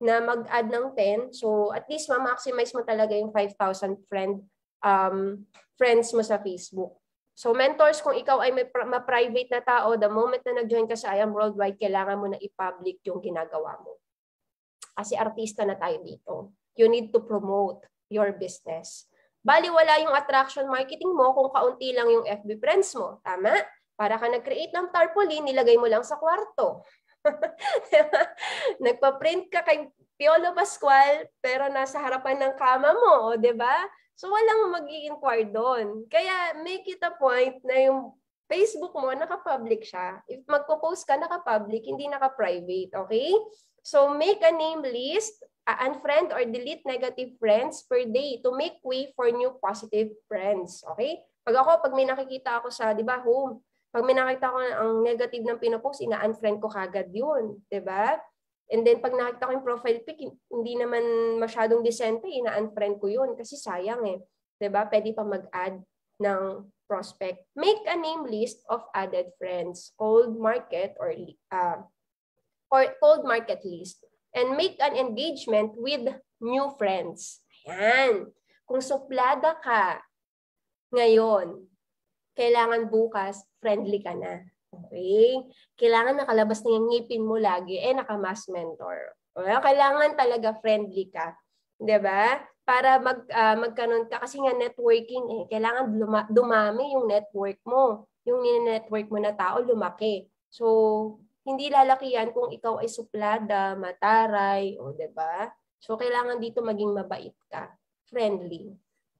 na mag-add ng 10. So, at least ma-maximize mo talaga yung 5,000 friends mo sa Facebook. So, mentors, kung ikaw ay ma-private na tao, the moment na nag-join ka sa I Am Worldwide, kailangan mo na i-public yung ginagawa mo. Kasi artista na tayo dito. You need to promote your business. Baliwala yung attraction marketing mo kung kaunti lang yung FB friends mo. Tama? Para ka nag-create ng tarpaulin, nilagay mo lang sa kwarto. Nagpa-print ka kay Piolo Pascual pero nasa harapan ng kama mo, 'di ba? So walang mag-i-inquire doon. Kaya make it a point na yung Facebook mo naka-public siya. If magpo-post ka naka-public, hindi naka-private, okay? So make a name list, unfriend or delete negative friends per day to make way for new positive friends, okay? Pag may nakikita ako sa, 'di ba, home, pag may nakita ko ang negative ng pinopost, ina-unfriend ko kagad yun. Diba? And then, pag nakita ko yung profile pic, hindi naman masyadong decente, ina-unfriend ko yun. Kasi sayang eh. Diba? Pwede pa mag-add ng prospect. Make a name list of added friends. Cold market or cold market list. And make an engagement with new friends. Ayan. Kung suplada ka ngayon, kailangan bukas, friendly ka na. Okay? Kailangan nakalabas na yung ngipin mo lagi, naka-mass mentor. Okay? Kailangan talaga friendly ka. 'Di ba? Para magkaroon ka, kasi nga networking kailangan dumami yung network mo. Yung ni-network mo na tao, lumaki. So, hindi lalaki yan kung ikaw ay suplada, mataray, 'di ba? So, kailangan dito maging mabait ka. Friendly.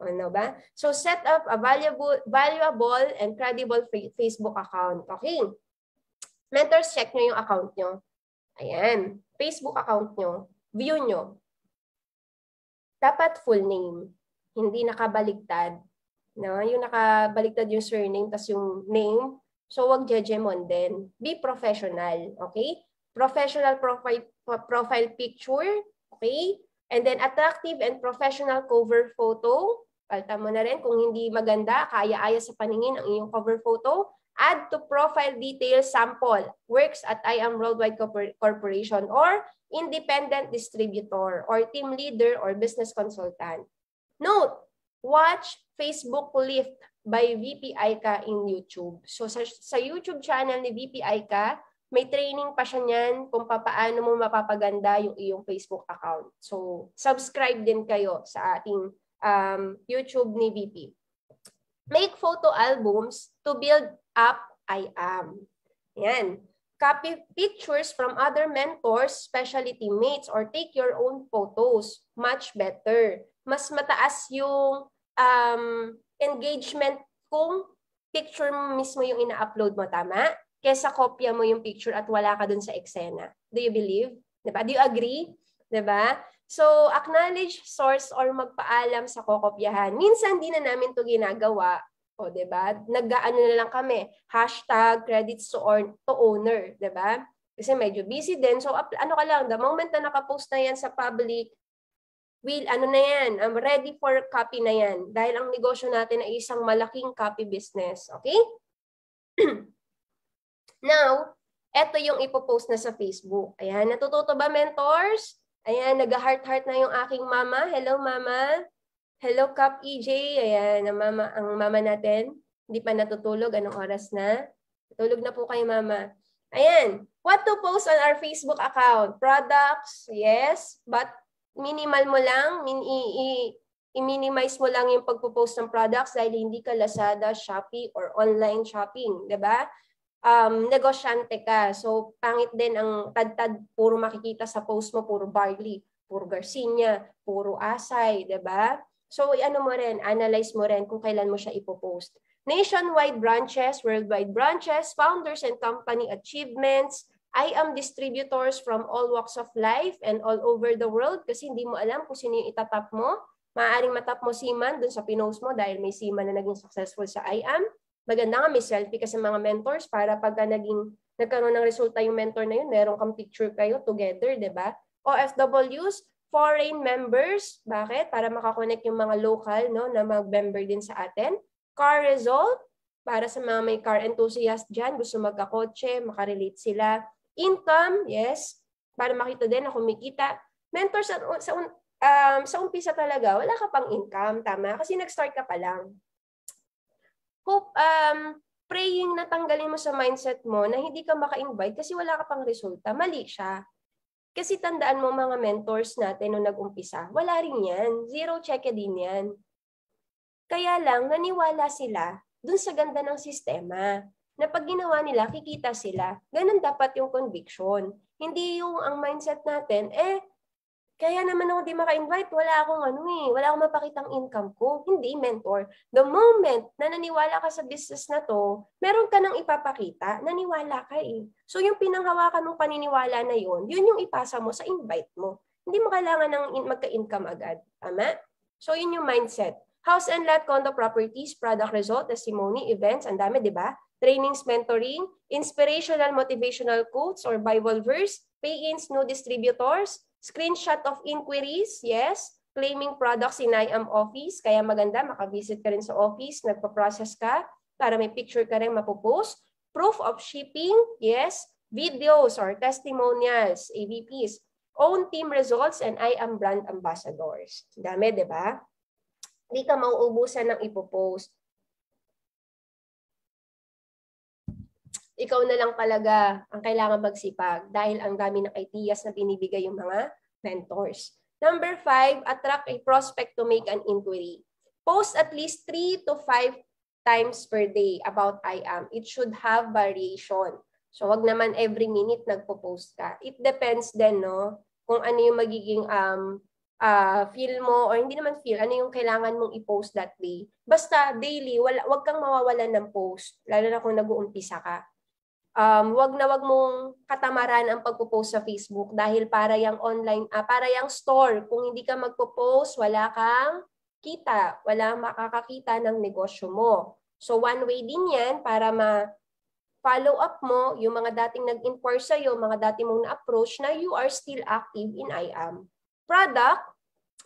Ano ba? So, set up a valuable and credible Facebook account. Okay. Mentors, check nyo yung account nyo. Ayan. Facebook account nyo. View nyo. Dapat full name. Hindi nakabaligtad. No? Yung nakabaligtad yung surname tas yung name. So, wag jejemon din. Be professional. Okay? Professional profile picture. Okay? And then, attractive and professional cover photo. Palta mo na rin kung hindi maganda, kaaya-aya sa paningin ang iyong cover photo. Add to profile details sample, works at IAM Worldwide Corporation or independent distributor or team leader or business consultant. Note, watch Facebook Lift by VP Aika in YouTube. So sa YouTube channel ni VP Aika, may training pa siya niyan kung paano mo mapapaganda yung iyong Facebook account. So subscribe din kayo sa ating YouTube ni VP. Make photo albums to build up IAM. Yan. Copy pictures from other mentors, especially teammates, or take your own photos. Much better. Mas mataas yung engagement kung picture mo mismo yung ina-upload mo, tama? Kesa kopya mo yung picture at wala ka dun sa eksena. Do you believe? Diba? Do you agree? Diba? So, acknowledge source or magpaalam sa kokopyahan. Minsan, di na namin to ginagawa. O, diba? Nag-ano na lang kami. Hashtag credits to owner. Diba? Kasi medyo busy din. So, ano ka lang, the moment na nakapost na yan sa public, ano na yan, I'm ready for copy na yan. Dahil ang negosyo natin ay isang malaking copy business. Okay? Now, eto yung ipopost na sa Facebook. Ayan, natututo ba, mentors? Ayan, nag-heart-heart na yung aking mama. Hello, mama. Hello, Cap EJ. Ayan, ang mama natin. Hindi pa natutulog. Anong oras na? Tulog na po kayo, mama. Ayan, what to post on our Facebook account? Products, yes. But minimal mo lang. I-minimize mo lang yung pagpo-post ng products dahil hindi ka Lazada, Shopee, or online shopping. Diba? Negosyante ka. So, pangit din ang tad-tad, puro makikita sa post mo, puro barley, puro Garcinia, puro Asay, diba? So, ano mo rin, analyze mo rin kung kailan mo siya ipopost. Nationwide branches, worldwide branches, founders and company achievements, IAM distributors from all walks of life and all over the world kasi hindi mo alam kung sino yung itatap mo. Maaaring matap mo Seaman dun sa pinost mo dahil may Seaman na naging successful sa IAM. Maganda nga may selfie kasi mga mentors para pagka nagkaroon ng resulta yung mentor na yun, meron kang picture kayo together, diba? OFWs, foreign members, bakit? Para makakonect yung mga local no, na mag-member din sa atin. Car result, para sa mga may car enthusiast dyan, gusto magkakotse, makarelate sila. Income, yes, para makita din na kumikita. Mentors, sa umpisa talaga, wala ka pang income, tama? Kasi nag-start ka pa lang. Hope, praying na tanggalin mo sa mindset mo na hindi ka maka-invite kasi wala ka pang resulta. Mali siya. Kasi tandaan mo mga mentors natin nung nag-umpisa, wala rin yan. Zero check din yan. Kaya lang, naniwala sila dun sa ganda ng sistema. Na pag ginawa nila, kikita sila. Ganun dapat yung conviction. Hindi yung ang mindset natin, kaya naman ako di maka-invite, wala akong mapakitang income ko. Hindi, mentor. The moment na naniwala ka sa business na to, meron ka nang ipapakita, naniwala ka eh. So yung pinanghawakan ng paniniwala na yun yung ipasa mo sa invite mo. Hindi mo kailangan ng magka-income agad. Tama? So yun yung mindset. House and lot, condo properties, product result, testimony, events, ang dami, di ba? Trainings, mentoring, inspirational, motivational quotes or Bible verse, pay-ins, new distributors, screenshot of inquiries, yes. Claiming products in IAM office, kaya maganda, makavisit ka rin sa office, nagpa-process ka, para may picture ka rin mapopost. Proof of shipping, yes. Videos or testimonials, AVPs. Own team results and IAM brand ambassadors. Dami, di ba? Hindi ka mauubusan ng ipopost. Ikaw na lang talaga ang kailangan magsipag dahil ang dami ng ideas na binibigay yung mga mentors. Number 5, attract a prospect to make an inquiry. Post at least 3 to 5 times per day about IAM. It should have variation. So wag naman every minute nagpo-post ka. It depends din, no, kung ano yung magiging feel mo or hindi naman feel, ano yung kailangan mong i-post that day. Basta daily, wag kang mawawalan ng post, lalo na kung nag-uumpisa ka. Wag mong katamaran ang pagpo-post sa Facebook dahil para yung online, para yung store. Kung hindi ka magpo-post, wala kang kita, wala makakakita ng negosyo mo. So one way din yan para ma-follow up mo yung mga dating nag-inquire sa'yo, mga dating mong na-approach na you are still active in IAM. Product,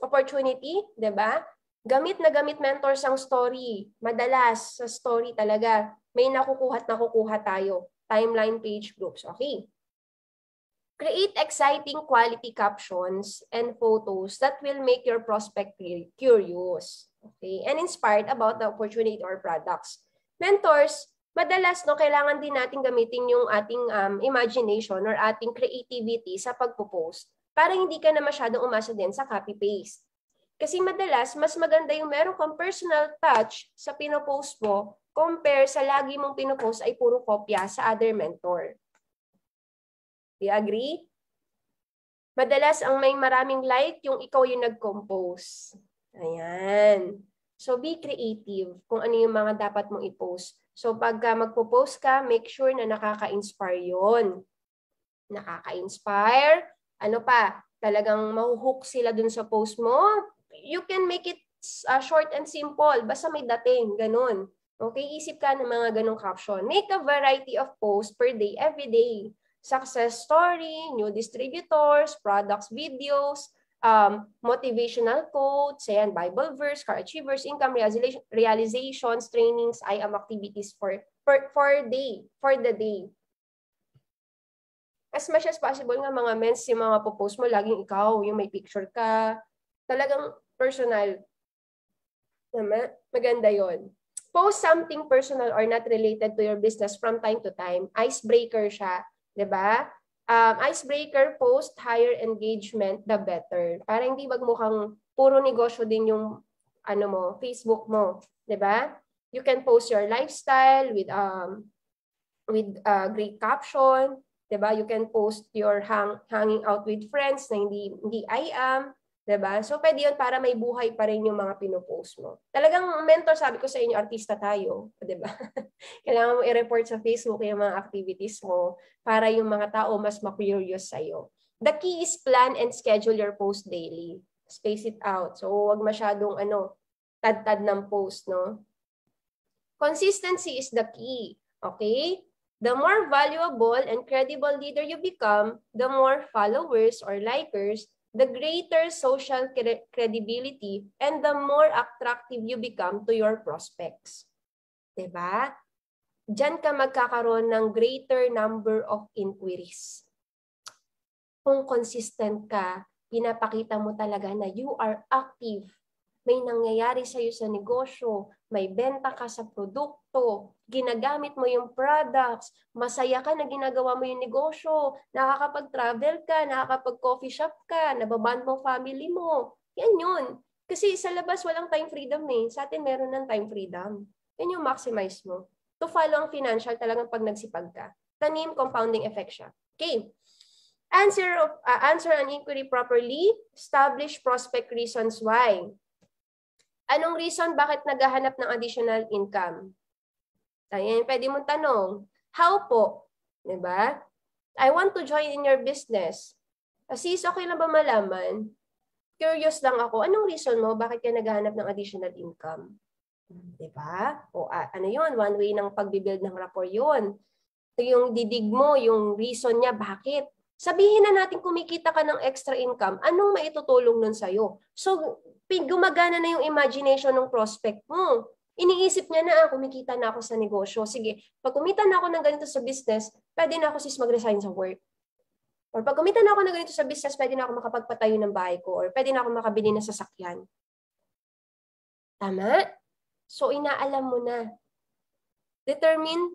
opportunity, diba? Gamit na gamit mentors ang story. Madalas sa story talaga, may nakukuha at nakukuha tayo. Timeline page groups. Okay. Create exciting quality captions and photos that will make your prospect curious. Okay. And inspired about the opportunity or products. Mentors, madalas no, kailangan din natin gamitin yung ating imagination or ating creativity sa pagpo-post para hindi ka na masyadong umasa din sa copy-paste. Kasi madalas, mas maganda yung meron kang personal touch sa pinopost mo compare sa lagi mong pinopost ay puro kopya sa other mentor. Do you agree? Madalas, ang may maraming like, yung ikaw yung nag-compose. Ayan. So, be creative kung ano yung mga dapat mong i-post. So, pagka magpo-post ka, make sure na nakaka-inspire yun. Nakaka-inspire. Ano pa? Talagang mahuhook sila dun sa post mo. You can make it short and simple. Basta may dating. Ganun. Okay? Isip ka ng mga ganung caption. Make a variety of posts per day, every day. Success story, new distributors, products, videos, motivational quotes, and Bible verse, car achievers, income realizations, trainings, IAM activities for the day. As much as possible nga mga mens, yung mga post mo, laging ikaw, yung may picture ka, talagang personal. Maganda yon. Post something personal or not related to your business from time to time. Icebreaker siya. Diba? Icebreaker, post, higher engagement, the better. Para hindi magmukhang puro negosyo din yung ano mo, Facebook mo. Diba? You can post your lifestyle with great caption. Diba? You can post your hanging out with friends na hindi I am. Diba? So, pwede yun para may buhay pa rin yung mga pinopost mo. Talagang mentor, sabi ko sa inyo, artista tayo. Diba? Kailangan mo i-report sa Facebook yung mga activities mo para yung mga tao mas ma-curious sa'yo. The key is plan and schedule your post daily. Space it out. So, huwag masyadong tad-tad ng post, no? Consistency is the key. Okay? The more valuable and credible leader you become, the more followers or likers, the greater social credibility, and the more attractive you become to your prospects. Diba? Diyan ka magkakaroon ng greater number of inquiries. Kung consistent ka, pinapakita mo talaga na you are active. May nangyayari sa'yo sa negosyo, may benta ka sa produkto, ginagamit mo yung products, masaya ka na ginagawa mo yung negosyo, nakakapag-travel ka, nakakapag-coffee shop ka, nababand mo family mo. Yan yun. Kasi sa labas walang time freedom eh. Sa atin meron ng time freedom. Yan yung maximize mo. To follow ang financial talagang pag nagsipag ka. Tanim, compounding effect siya. Okay. Answer an inquiry properly. Establish prospect reasons why. Anong reason bakit naghahanap ng additional income? Ayan, pwede mong tanong. How po? Diba? I want to join in your business. Sis, okay lang ba malaman? Curious lang ako. Anong reason mo? Bakit ka naghahanap ng additional income? Diba? O ano yun? One way ng pagbibuild ng rapport yun. Yung didig mo, yung reason niya, bakit? Sabihin na natin kumikita ka ng extra income, anong maitutulong nun sa'yo? So, gumagana na yung imagination ng prospect mo. Iniisip niya na, kumikita na ako sa negosyo. Sige, pag kumita na ako ng ganito sa business, pwede na ako mag-resign sa work. Or pag kumita na ako ng ganito sa business, pwede na ako makapagpatayo ng bahay ko. Or pwede na ako makabili ng sasakyan. Tama? So, inaalam mo na. Determine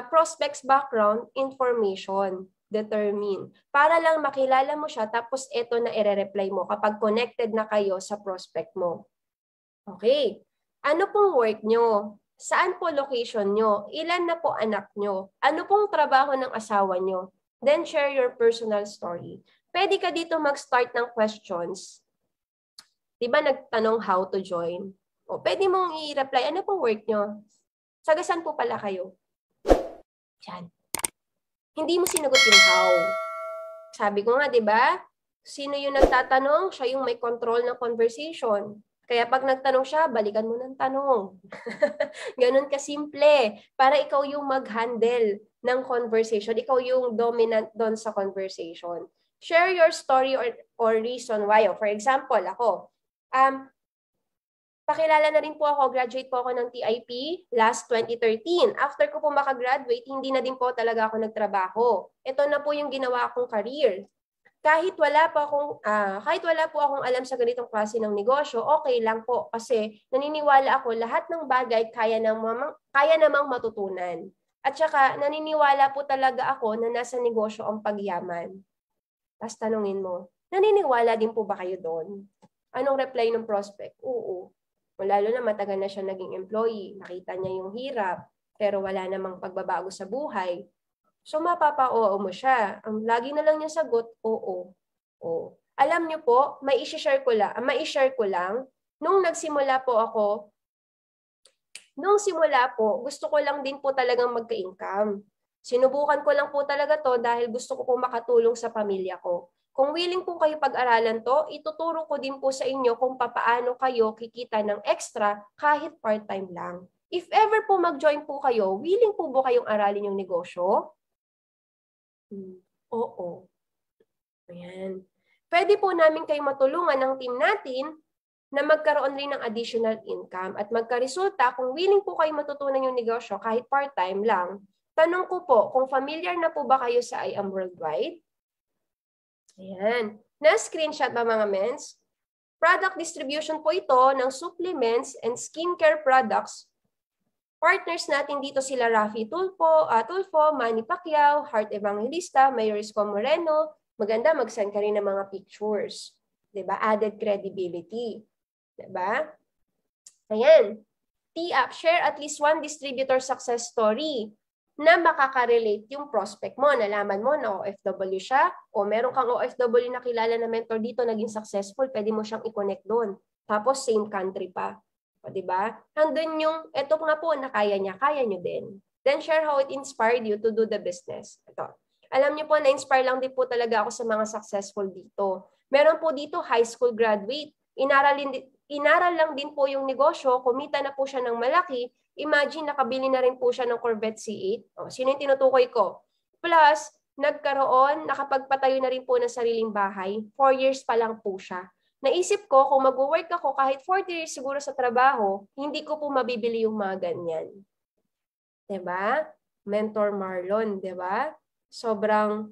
prospect's background information. Determine. Para lang makilala mo siya, tapos ito na i-reply mo kapag connected na kayo sa prospect mo. Okay. Ano pong work nyo? Saan po location nyo? Ilan na po anak nyo? Ano pong trabaho ng asawa nyo? Then share your personal story. Pwede ka dito mag-start ng questions. Diba nagtanong how to join? O pwede mong i-reply, ano pong work nyo? Saan po pala kayo? Diyan. Hindi mo sinagot yung how. Sabi ko nga, di ba? Sino yung nagtatanong? Siya yung may control ng conversation. Kaya pag nagtanong siya, balikan mo ng tanong. Ganun kasimple. Para ikaw yung mag-handle ng conversation. Ikaw yung dominant doon sa conversation. Share your story or reason why. For example, ako, Pakilala na rin po ako, graduate po ako ng TIP last 2013. After ko po makagraduate, hindi na din po talaga ako nagtrabaho. Ito na po yung ginawa kong career. Kahit wala po akong alam sa ganitong klase ng negosyo, okay lang po kasi naniniwala ako lahat ng bagay kaya namang matutunan. At saka naniniwala po talaga ako na nasa negosyo ang pagyaman. Tapos tanungin mo, naniniwala din po ba kayo doon? Anong reply ng prospect? Oo. Lalo na matagal na siya naging employee, nakita niya yung hirap, pero wala namang pagbabago sa buhay. So mapapa-oo mo siya. Ang lagi na lang niya sagot, oo. Oo. Alam niyo po, mai-share ko lang, nung nagsimula po ako, gusto ko lang din po talagang magka-income. Sinubukan ko lang po talaga to dahil gusto ko po makatulong sa pamilya ko. Kung willing po kayo pag-aralan to, ituturo ko din po sa inyo kung papaano kayo kikita ng extra kahit part-time lang. If ever po mag-join po kayo, willing po ba kayong aralin yung negosyo? Oo. Ayan. Pwede po namin kayo matulungan ng team natin na magkaroon rin ng additional income at magkaresulta kung willing po kayo matutunan yung negosyo kahit part-time lang. Tanong ko po, kung familiar na po ba kayo sa I Am Worldwide? Ayan. Na-screenshot ba mga mens? Product distribution po ito ng supplements and skincare products. Partners natin dito sila Raffy Tulfo, Manny Pacquiao, Heart Evangelista, Mayorisco Moreno. Maganda, mag-send ka rin ng mga pictures. Diba? Added credibility. Diba? Ayan. T-up, share at least one distributor success story na makaka-relate yung prospect mo. Nalaman mo na OFW siya o meron kang OFW na kilala na mentor dito naging successful, pwede mo siyang i-connect doon. Tapos same country pa. O, diba? Nandun yung, eto nga po na kaya niya, kaya niyo din. Then share how it inspired you to do the business. Ito. Alam niyo po, na-inspire lang din po talaga ako sa mga successful dito. Meron po dito high school graduate. Inaral lang din po yung negosyo, kumita na po siya ng malaki. Imagine, nakabili na rin po siya ng Corvette C8. O, sino yung tinutukoy ko? Plus, nakapagpatayo na rin po ng sariling bahay. 4 years pa lang po siya. Naisip ko, kung mag-work ako kahit 40 years siguro sa trabaho, hindi ko po mabibili yung mga ganyan. Diba? Mentor Marlon, diba? Sobrang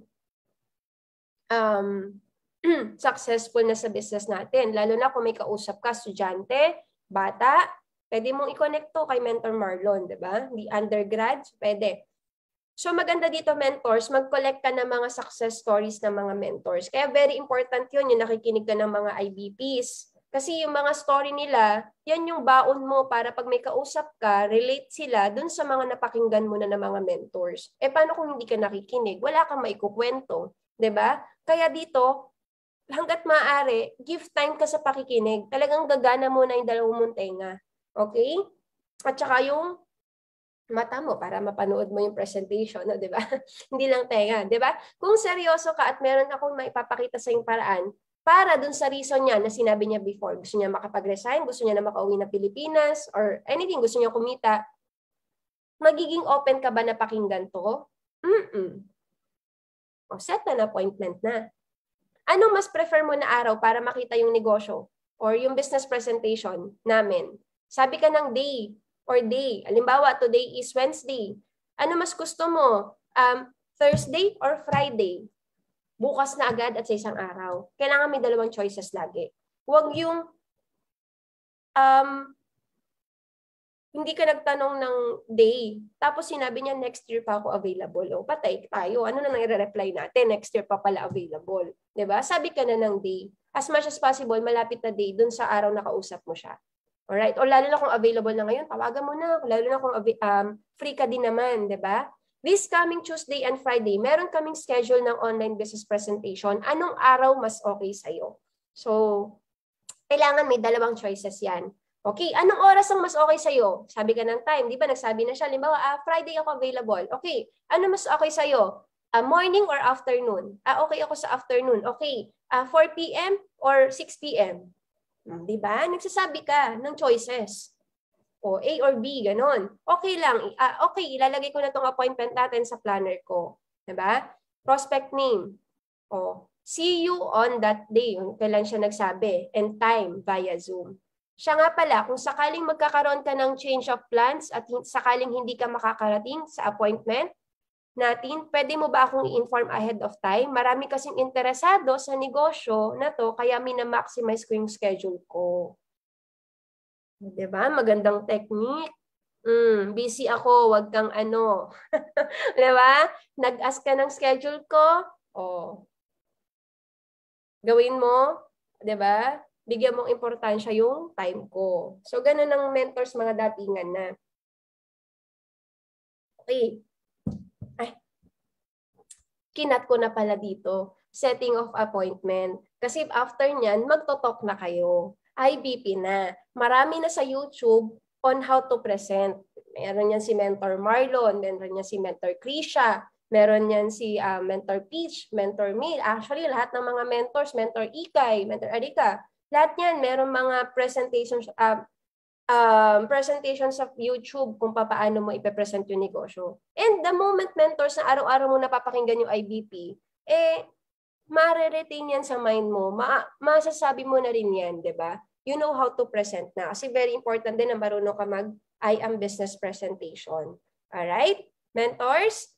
successful na sa business natin. Lalo na kung may kausap ka, estudyante, bata, pwede mong i-connect to kay Mentor Marlon, diba? The undergrad, pwede. So maganda dito, mentors, mag-collect ka ng mga success stories ng mga mentors. Kaya very important yun, yung nakikinig ka ng mga IBPs. Kasi yung mga story nila, yan yung baon mo para pag may kausap ka, relate sila dun sa mga napakinggan mo na ng mga mentors. Eh paano kung hindi ka nakikinig? Wala kang maikukwento. 'Di ba? Kaya dito, hanggat maaari, give time ka sa pakikinig. Talagang gagana mo na yung dalawang mong tenga. Okay? At saka yung mata mo para mapanood mo yung presentation, no, 'di ba? Hindi lang tenga, 'di ba? Kung seryoso ka at meron akong maipapakita sa yung paraan para dun sa reason niya na sinabi niya before, gusto niya makapag-resign, gusto niya na makauwi na Pilipinas, or anything, gusto niya kumita, magiging open ka ba na pakinggan to? O set na appointment na. Anong mas prefer mo na araw para makita yung negosyo or yung business presentation namin? Sabi ka ng day or day. Halimbawa, today is Wednesday. Ano mas gusto mo? Thursday or Friday? Bukas na agad at sa isang araw. Kailangan may dalawang choices lagi. Huwag yung hindi ka nagtanong ng day. Tapos sinabi niya, next year pa ako available. O, patay tayo. Ano na nang i-reply natin? Next year pa pala available. 'Di ba? Sabi ka na ng day. As much as possible, malapit na day dun sa araw na kausap mo siya. Alright? O lalo na kung available na ngayon, tawagan mo na. Lalo na kung free ka din naman, 'di ba? This coming Tuesday and Friday, meron kaming schedule ng online business presentation. Anong araw mas okay sa'yo? So, kailangan may dalawang choices yan. Okay, anong oras ang mas okay sa'yo? Sabi ka ng time, di ba? Nagsabi na siya, limbawa, Friday ako available. Okay, ano mas okay sa'yo? Morning or afternoon? Okay ako sa afternoon. Okay, 4 p.m. or 6 p.m.? Di ba? Nagsasabi ka ng choices. O A or B, ganon. Okay lang. Okay, ilalagay ko na tong appointment natin sa planner ko. Di ba? Prospect name. O, see you on that day. Kailan siya nagsabi. And time via Zoom. Siya nga pala, kung sakaling magkakaroon ka ng change of plans at sakaling hindi ka makakarating sa appointment natin, pwede mo ba akong i-inform ahead of time? Marami kasing interesado sa negosyo na to, kaya mina-maximize ko yung schedule ko. Diba? Magandang technique. Busy ako, wag kang ano. Diba? Nag-ask ka ng schedule ko, gawin mo, diba? Bigyan mong importansya yung time ko. So, ganun ang mentors mga datingan na. Okay. Ay, kinat ko na pala dito. Setting of appointment. Kasi after nyan, magtotalk na kayo. IBP na. Marami na sa YouTube on how to present. Meron yan si Mentor Marlon, meron yan si Mentor Krisha, meron yan si Mentor Peach, Mentor Mil. Actually, lahat ng mga mentors, Mentor Ikay, Mentor Arika, lahat yan, meron mga presentations of YouTube kung paano mo ipepresent yung negosyo. And the moment mentors na araw-araw mo napapakinggan yung IBP, mare-retain yan sa mind mo. Masasabi mo na rin yan, di ba? You know how to present na. Kasi very important din na marunong ka I am business presentation. Alright? Mentors?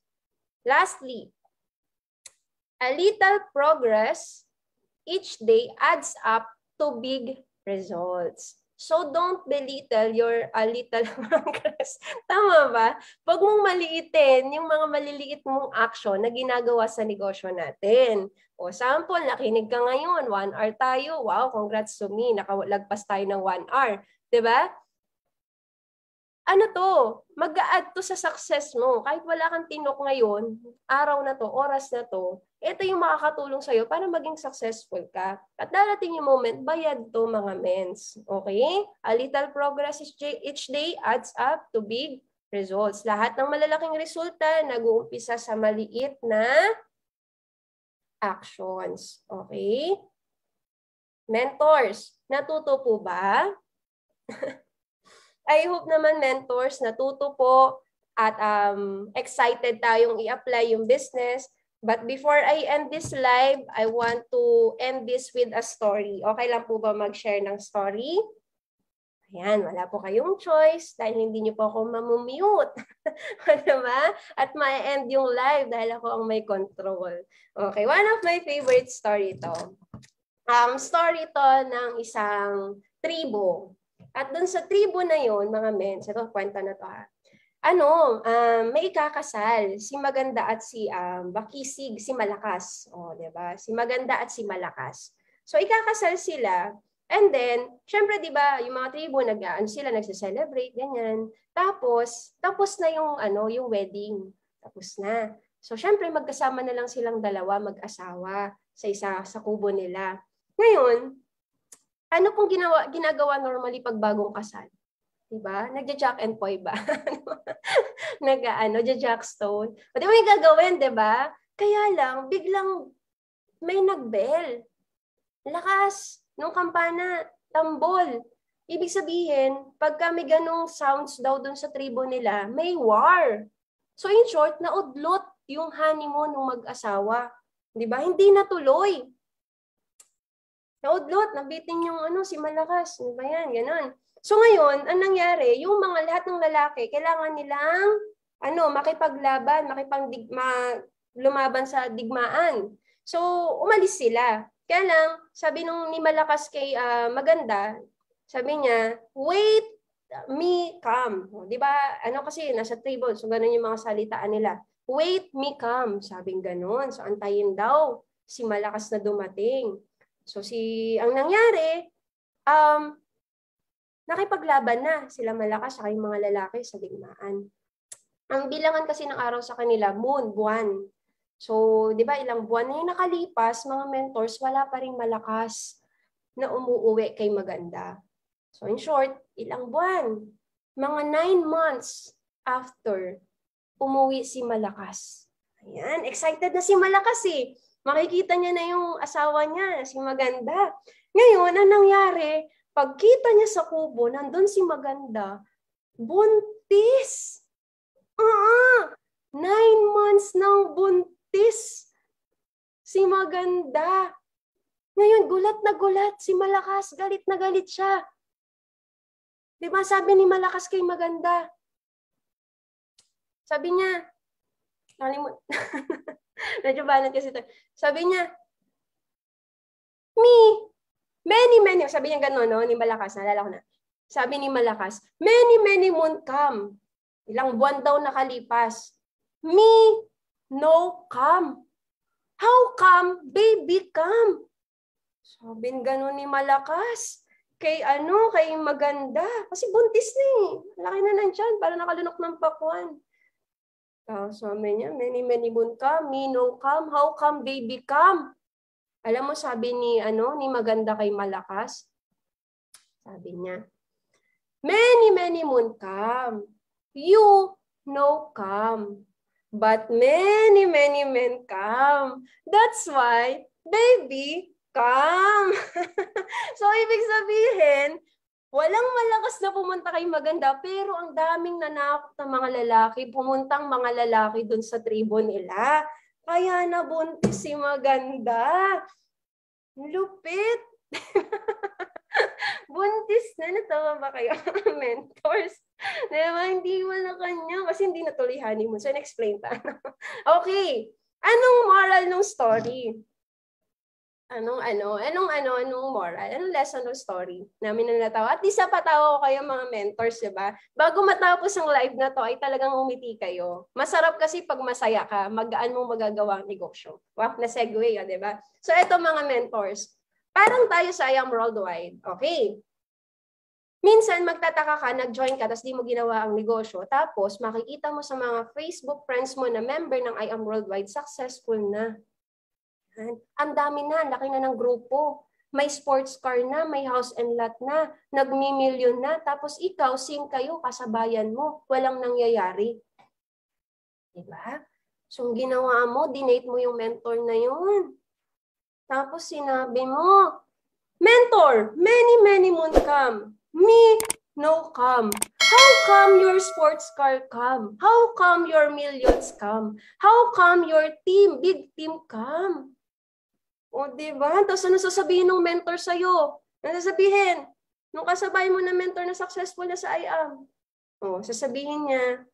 Lastly, a little progress each day adds up to big results. So don't belittle your little progress. Tama ba? Huwag mong maliitin yung mga maliliit mong action na ginagawa sa negosyo natin. O sample, nakinig ka ngayon, 1 hour tayo. Wow, congrats to me. Nakalagpas tayo ng 1 hour. Diba? Ano to? Mag-a-add to sa success mo. Kahit wala kang tinok ngayon, araw na to, oras na to, ito yung makakatulong sa'yo para maging successful ka. At darating yung moment, bayad to mga mens. Okay? A little progress each day adds up to big results. Lahat ng malalaking resulta nag-uumpisa sa maliit na actions. Okay? Mentors, natuto po ba? I hope naman mentors, natuto po at excited tayong i-apply yung business. But before I end this live, I want to end this with a story. Okay lang po ba mag-share ng story? Ayan, wala po kayong choice dahil hindi niyo po ako mamumute. Diba? At ma-end yung live dahil ako ang may control. Okay, one of my favorite story to. Story to ng isang tribo. At dun sa tribo na yon, mga mens, ito, kwento na to ha. May ikakasal, si Maganda at si Bakisig, si Malakas. O, diba? Si Maganda at si Malakas. So, ikakasal sila. And then, syempre, diba, yung mga tribo, sila nagse-celebrate, ganyan. Tapos na yung wedding. Tapos na. So, syempre, magkasama na lang silang dalawa, mag-asawa, sa kubo nila. Ngayon, ano pong ginagawa normally pag bagong kasal? Diba? Nagja-jack and poy ba? Jackstone. O di may gagawin, diba? Kaya lang, biglang may nagbell. Lakas nung kampana, tambol. Ibig sabihin, pagka may ganong sounds daw dun sa tribo nila, may war. So in short, naudlot yung honeymoon ng mag-asawa. Diba? Hindi natuloy. Naudlot, nabitin yung si Malakas. Ano ba yan? Ganon. So ngayon, ang nangyari, yung mga lahat ng lalaki, kailangan nilang makipaglaban, lumaban sa digmaan. So umalis sila. Kaya lang, sabi nung ni Malakas kay Maganda, sabi niya, wait me come. Di ba? Kasi nasa tribal, so ganon yung mga salitaan nila. Wait me come, sabing ganon. So antayin daw si Malakas na dumating. So ang nangyari, nakipaglaban na sila Malakas sa yung mga lalaki sa digmaan. Ang bilangan kasi ng araw sa kanila, moon, buwan. So, di ba, ilang buwan na yung nakalipas, mga mentors, wala pa ring Malakas na umuuwi kay Maganda. So, in short, ilang buwan, mga 9 months after, umuwi si Malakas. Ayan, excited na si Malakas eh. Makikita niya na yung asawa niya, si Maganda. Ngayon, ang nangyari, pagkita niya sa kubo, nandun si Maganda, buntis. 9 months ng buntis. Si Maganda. Ngayon, gulat na gulat si Malakas. Galit na galit siya. Di ba sabi ni malakas kay maganda? Sabi niya, medyo banat kasi ito. Sabi niya, many, sabi niya gano'n, no? Ni malakas, nalala ko na. Sabi ni malakas, many moon come. Ilang buwan daw nakalipas. Me, no come. How come, baby come? Sabi gano'n ni malakas. Kay maganda. Kasi buntis na eh. Laki na ng tiyan, para nakalunok ng pakwan. Sabi niya, many moon come, me no come, how come baby come? Alam mo, sabi ni maganda kay malakas. Sabi niya, many moon come, you no come, but many men come. That's why baby come. So, ibig sabihin, walang malakas na pumunta kay maganda, pero ang daming nanakot na mga lalaki, pumuntang mga lalaki dun sa tribo nila. Kaya nabuntis si maganda. Lupit. Buntis na. Natawa ba kayo, mentors? Diba? Hindi wala kanya kasi hindi natuloy honeymoon. So, in-explain ta. Okay. Anong moral ng story? Anong moral? Anong lesson ng story? Namin na natawa. At least napatawa ko kayo mga mentors, diba? Bago matapos ang live na to, ay talagang umiti kayo. Masarap kasi pag masaya ka, magaan mong magagawa ang negosyo. Wow, na-segue yun, diba? So, eto mga mentors. Parang tayo sa I Am Worldwide. Okay. Minsan, magtataka ka, nag-join ka, tapos di mo ginawa ang negosyo. Tapos, makikita mo sa mga Facebook friends mo na member ng I Am Worldwide, successful na. Ang dami na, laki na ng grupo. May sports car na, may house and lot na, nagmi-million na, tapos ikaw, same kayo, kasabayan mo, walang nangyayari. Diba? So, ginawa mo, dinate mo yung mentor na yun. Tapos sinabi mo, mentor, many moon come. Me, no come. How come your sports car come? How come your millions come? How come your team, big team come? O, diba? Tapos ano sasabihin ng mentor sa'yo? Ano sasabihin? Nung kasabay mo na mentor na successful na sa I Am. O, sasabihin niya,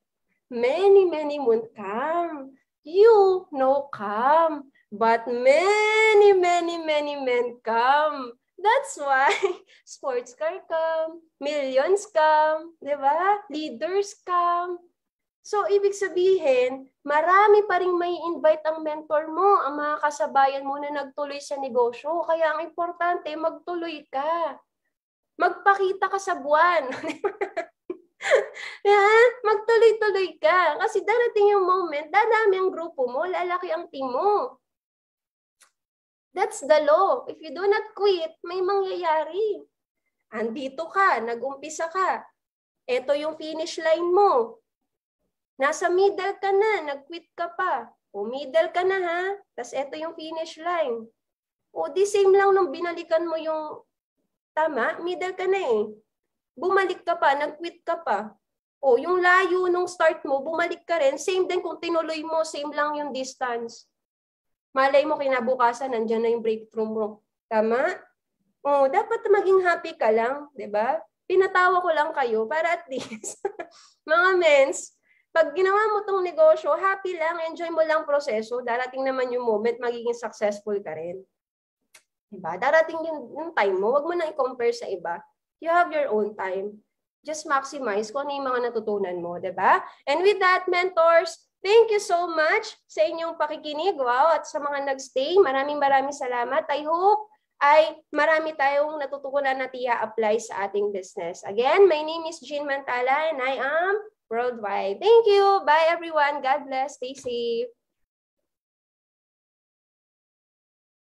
many moon come. You no come. But many men come. That's why sports car come, millions come, diba? Leaders come. So, ibig sabihin, marami pa rin may invite ang mentor mo, ang mga kasabayan mo na nagtuloy sa negosyo. Kaya ang importante, magtuloy ka. Magpakita ka sa buwan. Magtuloy-tuloy ka. Kasi darating yung moment, dadami ang grupo mo, lalaki ang team mo. That's the law. If you do not quit, may mangyayari. Andito ka, nag-umpisa ka. Ito yung finish line mo. Nasa middle ka na, nag-quit ka pa. O middle ka na ha, tapos ito yung finish line. O di same lang nung binalikan mo yung tama, middle ka na eh. Bumalik ka pa, nag-quit ka pa. O yung layo nung start mo, bumalik ka rin. Same din kung tinuloy mo, same lang yung distance. Malay mo kinabukasan, nandyan na yung breakthrough mo. Tama? O, dapat maging happy ka lang, di ba? Pinatawa ko lang kayo para at least, mga mens, pag ginawa mo tong negosyo, happy lang, enjoy mo lang proseso, darating naman yung moment, magiging successful ka rin. Diba? Darating yung time mo, wag mo na i-compare sa iba. You have your own time. Just maximize kung ano yung mga natutunan mo, diba? And with that, mentors, thank you so much sa inyong pakikinig. Wow, at sa mga nagstay, maraming salamat. I hope ay marami tayong natutukunan na i-apply sa ating business. Again, my name is Jean Mantala and I am Worldwide. Thank you. Bye everyone. God bless. Stay safe.